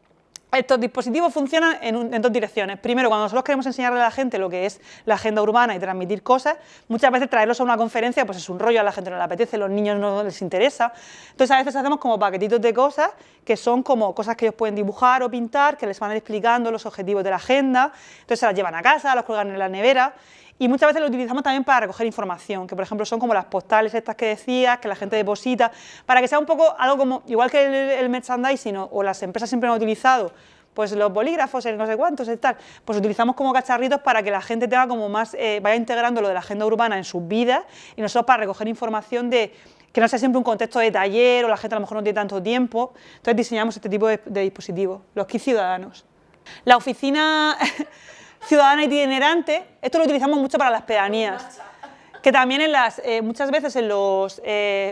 Estos dispositivos funcionan en dos direcciones. Primero, cuando nosotros queremos enseñarle a la gente lo que es la agenda urbana y transmitir cosas, muchas veces traerlos a una conferencia pues es un rollo, a la gente no le apetece, a los niños no les interesa. Entonces, a veces hacemos como paquetitos de cosas que son como cosas que ellos pueden dibujar o pintar, que les van a ir explicando los objetivos de la agenda. Entonces, se las llevan a casa, los cuelgan en la nevera. Y muchas veces lo utilizamos también para recoger información, que por ejemplo son como las postales estas que decías, que la gente deposita, para que sea un poco algo como, igual que el merchandising o las empresas siempre han utilizado, pues los bolígrafos, el no sé cuántos y tal, pues utilizamos como cacharritos para que la gente tenga como más, vaya integrando lo de la agenda urbana en sus vidas y nosotros para recoger información de que no sea siempre un contexto de taller o la gente a lo mejor no tiene tanto tiempo, entonces diseñamos este tipo de dispositivos, los kits ciudadanos. La oficina... ciudadana itinerante, esto lo utilizamos mucho para las pedanías, que también muchas veces en los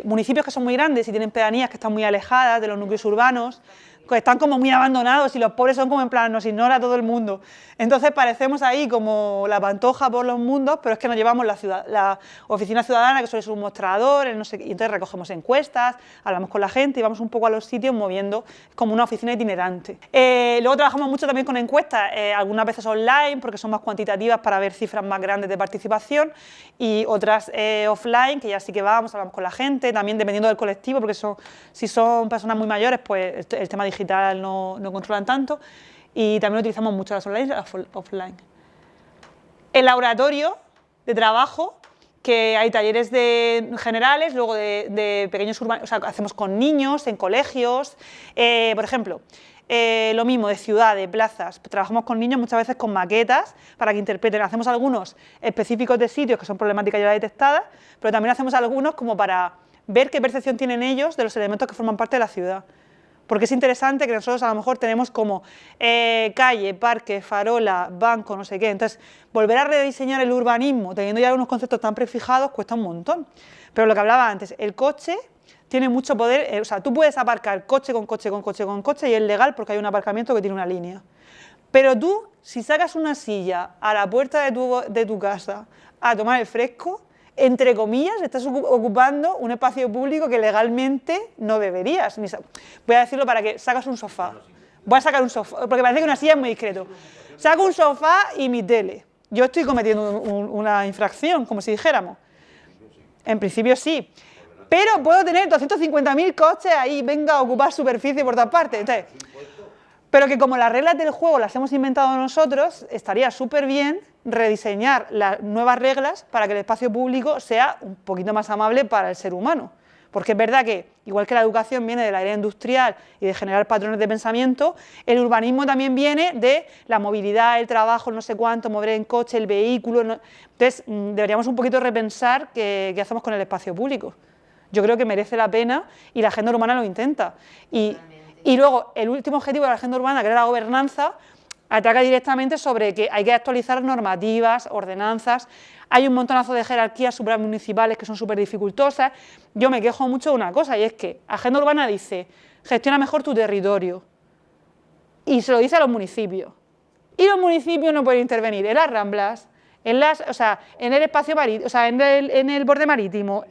municipios que son muy grandes y tienen pedanías que están muy alejadas de los núcleos urbanos, que están como muy abandonados y los pobres son como en plan, nos ignora todo el mundo. Entonces parecemos ahí como la Pantoja por los mundos, pero es que nos llevamos la oficina ciudadana, que suele ser un mostrador, no sé, y entonces recogemos encuestas, hablamos con la gente y vamos un poco a los sitios moviendo, como una oficina itinerante. Luego trabajamos mucho también con encuestas, algunas veces online, porque son más cuantitativas para ver cifras más grandes de participación, y otras offline, que ya sí que vamos, hablamos con la gente, también dependiendo del colectivo, porque si son personas muy mayores, pues el tema digital no controlan tanto, y también utilizamos mucho las online y las offline. El laboratorio de trabajo, que hay talleres generales, luego de pequeños urbanos, o sea, hacemos con niños, en colegios, por ejemplo, lo mismo de ciudades, plazas, trabajamos con niños muchas veces con maquetas para que interpreten, hacemos algunos específicos de sitios que son problemáticas ya detectadas, pero también hacemos algunos como para ver qué percepción tienen ellos de los elementos que forman parte de la ciudad. Porque es interesante que nosotros a lo mejor tenemos como calle, parque, farola, banco, no sé qué. Entonces, volver a rediseñar el urbanismo teniendo ya unos conceptos tan prefijados cuesta un montón. Pero lo que hablaba antes, el coche tiene mucho poder, o sea, tú puedes aparcar coche con coche con coche con coche y es legal porque hay un aparcamiento que tiene una línea. Pero tú, si sacas una silla a la puerta de tu casa a tomar el fresco, entre comillas, estás ocupando un espacio público que legalmente no deberías. Voy a decirlo para que sacas un sofá. Voy a sacar un sofá, porque parece que una silla es muy discreto. Saco un sofá y mi tele. Yo estoy cometiendo una infracción, como si dijéramos. En principio sí. Pero puedo tener 250.000 coches ahí, venga a ocupar superficie por todas partes. Entonces, pero que como las reglas del juego las hemos inventado nosotros, estaría súper bien rediseñar las nuevas reglas para que el espacio público sea un poquito más amable para el ser humano. Porque es verdad que, igual que la educación viene de la era industrial y de generar patrones de pensamiento, el urbanismo también viene de la movilidad, el trabajo, no sé cuánto, mover en coche, el vehículo. Entonces, deberíamos un poquito repensar qué hacemos con el espacio público. Yo creo que merece la pena y la agenda urbana lo intenta. Y luego, el último objetivo de la agenda urbana, que era la gobernanza, ataca directamente sobre que hay que actualizar normativas, ordenanzas, hay un montonazo de jerarquías supramunicipales que son súper dificultosas. Yo me quejo mucho de una cosa, y es que agenda urbana dice, gestiona mejor tu territorio, y se lo dice a los municipios. Y los municipios no pueden intervenir en las ramblas, en el espacio marítimo, o sea, en el borde marítimo,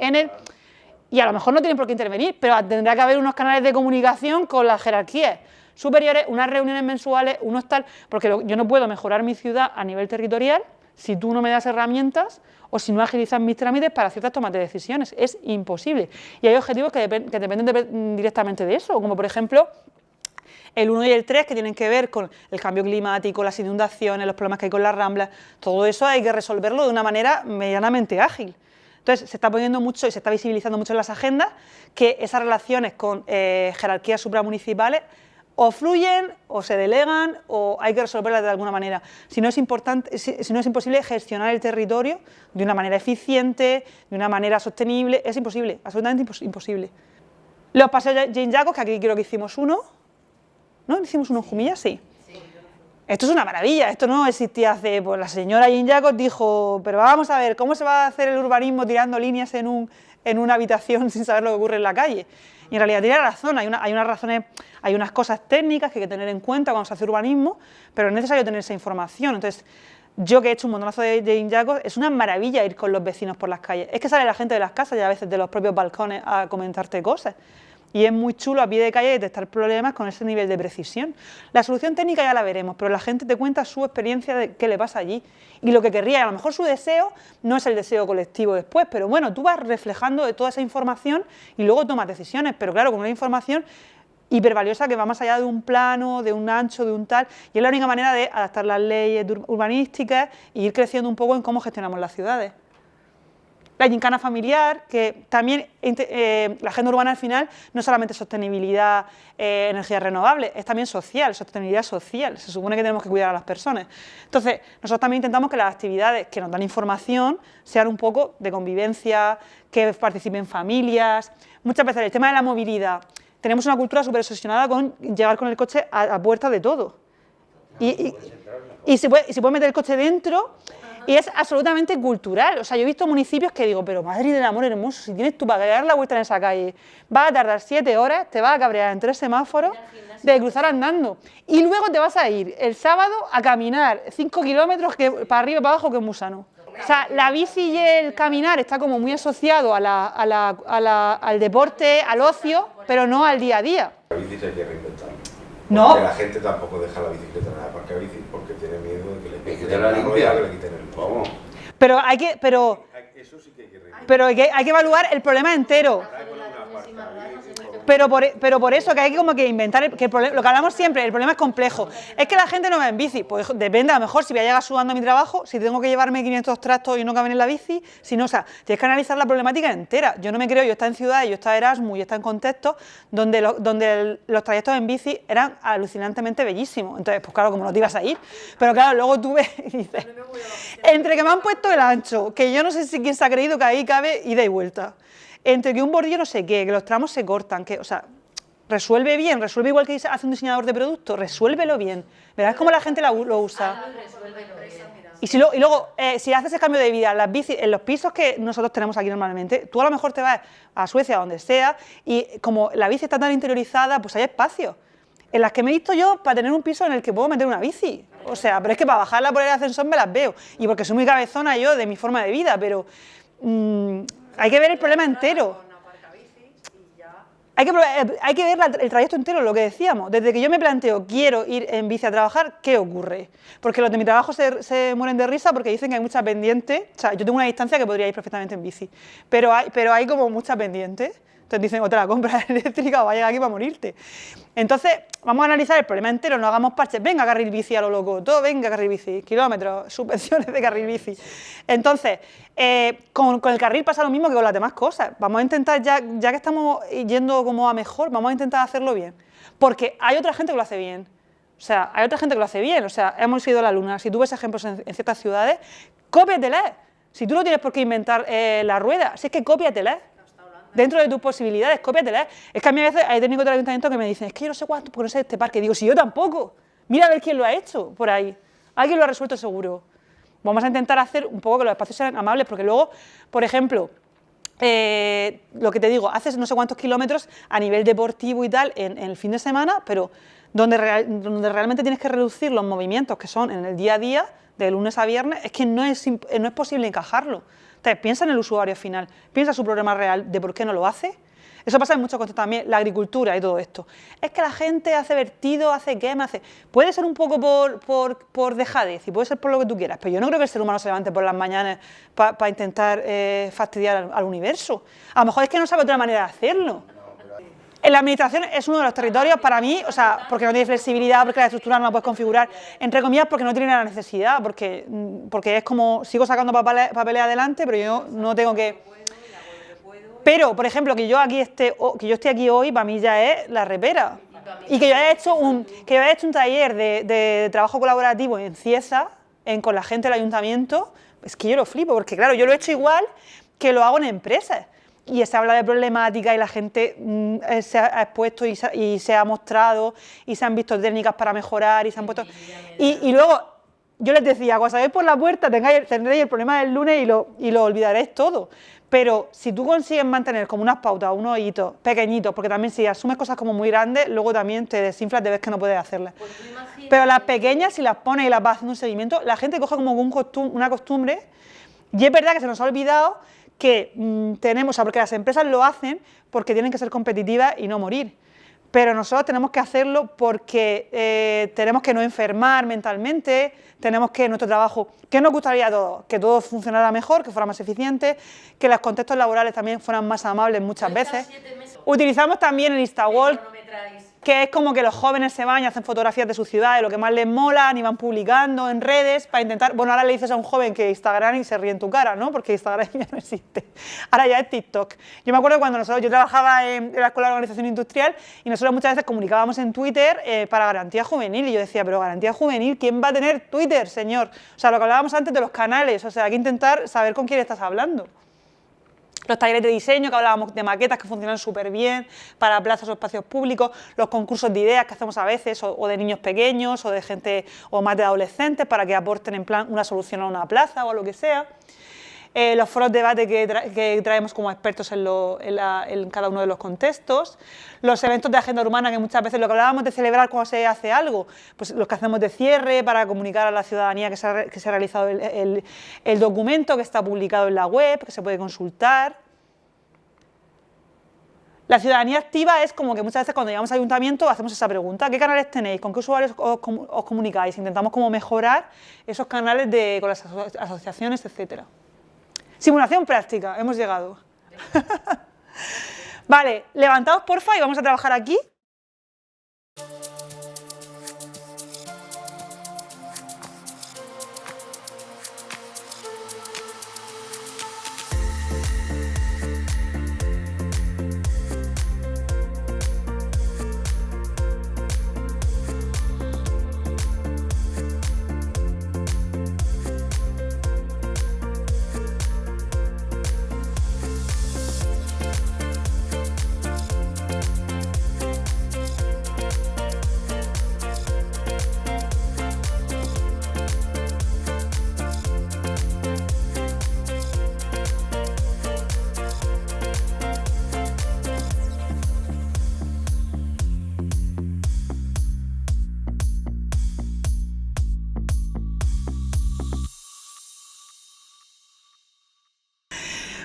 y a lo mejor no tienen por qué intervenir, pero tendrá que haber unos canales de comunicación con las jerarquías superiores, unas reuniones mensuales, unos tal, porque yo no puedo mejorar mi ciudad a nivel territorial si tú no me das herramientas o si no agilizas mis trámites para ciertas tomas de decisiones. Es imposible. Y hay objetivos que dependen directamente de eso, como por ejemplo el 1 y el 3, que tienen que ver con el cambio climático, las inundaciones, los problemas que hay con las ramblas. Todo eso hay que resolverlo de una manera medianamente ágil. Entonces, se está poniendo mucho y se está visibilizando mucho en las agendas que esas relaciones con jerarquías supramunicipales o fluyen o se delegan o hay que resolverlas de alguna manera. Si no es imposible gestionar el territorio de una manera eficiente, de una manera sostenible, es imposible, absolutamente imposible. Los paseos Jane Jacobs, que aquí creo que hicimos uno, ¿no? ¿Hicimos uno en Jumilla? Sí. Esto es una maravilla, esto no existía hace... Pues la señora Jane Jacobs dijo, pero vamos a ver, ¿cómo se va a hacer el urbanismo tirando líneas en una habitación sin saber lo que ocurre en la calle? Y en realidad tiene razón, hay unas cosas técnicas que hay que tener en cuenta cuando se hace urbanismo, pero es necesario tener esa información. Entonces, yo que he hecho un montonazo de Jane Jacobs, es una maravilla ir con los vecinos por las calles. Es que sale la gente de las casas y a veces de los propios balcones a comentarte cosas. Y es muy chulo a pie de calle detectar problemas con ese nivel de precisión. La solución técnica ya la veremos, pero la gente te cuenta su experiencia de qué le pasa allí y lo que querría. Y a lo mejor su deseo no es el deseo colectivo después, pero bueno, tú vas reflejando de toda esa información y luego tomas decisiones. Pero claro, con una información hipervaliosa que va más allá de un plano, de un ancho, de un tal, y es la única manera de adaptar las leyes urbanísticas e ir creciendo un poco en cómo gestionamos las ciudades. La gincana familiar, que también la agenda urbana al final no es solamente sostenibilidad, energías renovables, es también social, sostenibilidad social. Se supone que tenemos que cuidar a las personas. Entonces, nosotros también intentamos que las actividades que nos dan información sean un poco de convivencia, que participen familias. Muchas veces el tema de la movilidad, tenemos una cultura súper obsesionada con llegar con el coche a puerta de todo. Y si puedes meter el coche dentro, Y es absolutamente cultural. O sea, yo he visto municipios que digo, pero madre del amor hermoso, si tienes tú para dar la vuelta en esa calle, vas a tardar 7 horas, te vas a cabrear en 3 semáforos de cruzar andando. Y luego te vas a ir el sábado a caminar 5 kilómetros para arriba y para abajo, que es muy sano. O sea, la bici y el caminar está como muy asociado al deporte, al ocio, pero no al día a día. La bici hay que reinventarla. No. Porque la gente tampoco deja la bicicleta en el parque de bici porque tiene miedo de que le quiten la rueda, que le quiten el... Vamos. Pero Eso sí que hay que reinventarlo. pero hay que evaluar el problema entero. Pero por eso que hay que como que inventar, lo que hablamos siempre, el problema es complejo. Es que la gente no va en bici, pues depende, a lo mejor si voy a llegar sudando a mi trabajo, si tengo que llevarme 500 trastos y no caben en la bici, si no, o sea, tienes que analizar la problemática entera. Yo no me creo, yo estaba en ciudad, yo estaba en Erasmus, yo estaba en contextos donde los trayectos en bici eran alucinantemente bellísimos. Entonces, pues claro, como no te ibas a ir, pero claro, luego tú ves y dices, entre que me han puesto el ancho, que yo no sé si quién se ha creído que ahí cabe ida y vuelta, entre que un bordillo no sé qué, que los tramos se cortan, que, o sea, resuelve bien, resuelve igual que hace un diseñador de producto, resuélvelo bien. Verás cómo la gente lo usa. Y luego, si haces el cambio de vida en las bicis, en los pisos que nosotros tenemos aquí normalmente, tú a lo mejor te vas a Suecia, donde sea, y como la bici está tan interiorizada, pues hay espacios en las que me he visto yo para tener un piso en el que puedo meter una bici. O sea, pero es que para bajarla por el ascensor me las veo. Y porque soy muy cabezona yo de mi forma de vida, pero hay que ver el problema entero. Hay que ver el trayecto entero, lo que decíamos. Desde que yo me planteo, quiero ir en bici a trabajar, ¿qué ocurre? Porque los de mi trabajo se mueren de risa porque dicen que hay muchas pendientes. O sea, yo tengo una distancia que podría ir perfectamente en bici, pero hay como muchas pendientes. Entonces dicen, o te la compras eléctrica o vas a llegar aquí para morirte. Entonces, vamos a analizar el problema entero, no hagamos parches. Venga, carril bici a lo loco, todo venga, carril bici, kilómetros, subvenciones de carril bici. Entonces, con el carril pasa lo mismo que con las demás cosas. Vamos a intentar, ya que estamos yendo como a mejor, vamos a intentar hacerlo bien. Porque hay otra gente que lo hace bien. O sea, hay otra gente que lo hace bien. O sea, hemos ido a la luna. Si tú ves ejemplos en ciertas ciudades, cópiateles. Si tú no tienes por qué inventar la rueda, si es que cópiateles. Dentro de tus posibilidades, cópiateles. Es que a mí a veces hay técnicos del ayuntamiento que me dicen, es que yo no sé cuánto, porque no sé de este parque. Digo, si yo tampoco. Mira a ver quién lo ha hecho por ahí. Alguien lo ha resuelto seguro. Vamos a intentar hacer un poco que los espacios sean amables, porque luego, por ejemplo, lo que te digo, haces no sé cuántos kilómetros a nivel deportivo y tal en el fin de semana, pero donde realmente tienes que reducir los movimientos que son en el día a día, de lunes a viernes, es que no es posible encajarlo. Entonces, piensa en el usuario final, piensa en su problema real de por qué no lo hace. Eso pasa en muchos contextos también, la agricultura y todo esto. Es que la gente hace vertido, hace quema, puede ser un poco por dejadez y puede ser por lo que tú quieras, pero yo no creo que el ser humano se levante por las mañanas para intentar fastidiar al universo. A lo mejor es que no sabe otra manera de hacerlo. En la administración es uno de los territorios para mí, o sea, porque no tiene flexibilidad, porque la estructura no la puedes configurar, entre comillas, porque no tiene la necesidad, porque es como, sigo sacando papeles adelante, pero yo no tengo que... Pero, por ejemplo, que yo esté aquí hoy, para mí ya es la repera. Y que yo haya hecho un taller de trabajo colaborativo en Cieza, con la gente del ayuntamiento, es que yo lo flipo, porque claro, yo lo he hecho igual que lo hago en empresas. Y se habla de problemática y la gente se ha expuesto y se ha mostrado y se han visto técnicas para mejorar y se han puesto... Y luego yo les decía, cuando salgáis por la puerta tendréis el problema del lunes y lo olvidaréis todo. Pero si tú consigues mantener como unas pautas, unos hitos pequeñitos, porque también si asumes cosas como muy grandes, luego también te desinflas de ver que no puedes hacerlas. Pero las pequeñas, si las pones y las vas haciendo un seguimiento, la gente coge como una costumbre, y es verdad que se nos ha olvidado que tenemos, o sea, porque las empresas lo hacen porque tienen que ser competitivas y no morir. Pero nosotros tenemos que hacerlo porque tenemos que no enfermar mentalmente, tenemos que nuestro trabajo, ¿qué nos gustaría a todos? Que todo funcionara mejor, que fuera más eficiente, que los contextos laborales también fueran más amables muchas veces. Utilizamos también el InstaWalk, que es como que los jóvenes se van y hacen fotografías de su ciudad, de lo que más les molan y van publicando en redes para intentar... Bueno, ahora le dices a un joven que Instagram y se ríe en tu cara, ¿no? Porque Instagram ya no existe. Ahora ya es TikTok. Yo me acuerdo cuando yo trabajaba en la Escuela de Organización Industrial y nosotros muchas veces comunicábamos en Twitter para Garantía Juvenil y yo decía, pero Garantía Juvenil, ¿quién va a tener Twitter, señor? O sea, lo que hablábamos antes de los canales, o sea, hay que intentar saber con quién estás hablando. Los talleres de diseño, que hablábamos de maquetas que funcionan súper bien para plazas o espacios públicos, los concursos de ideas que hacemos a veces, o de niños pequeños, o de gente, o más de adolescentes, para que aporten en plan una solución a una plaza o a lo que sea. Los foros de debate que traemos como expertos en cada uno de los contextos, los eventos de agenda urbana, que muchas veces lo que hablábamos de celebrar cuando se hace algo, pues los que hacemos de cierre para comunicar a la ciudadanía que se ha realizado el documento, que está publicado en la web, que se puede consultar. La ciudadanía activa es como que muchas veces cuando llegamos al ayuntamiento hacemos esa pregunta: ¿qué canales tenéis? ¿Con qué usuarios os comunicáis? Intentamos como mejorar esos canales con las asociaciones, etcétera. Simulación práctica, hemos llegado. Vale, levantaos porfa y vamos a trabajar aquí.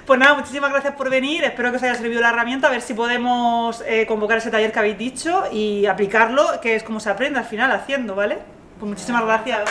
Pues nada, muchísimas gracias por venir, espero que os haya servido la herramienta, a ver si podemos convocar ese taller que habéis dicho y aplicarlo, que es como se aprende al final haciendo, ¿vale? Pues muchísimas gracias.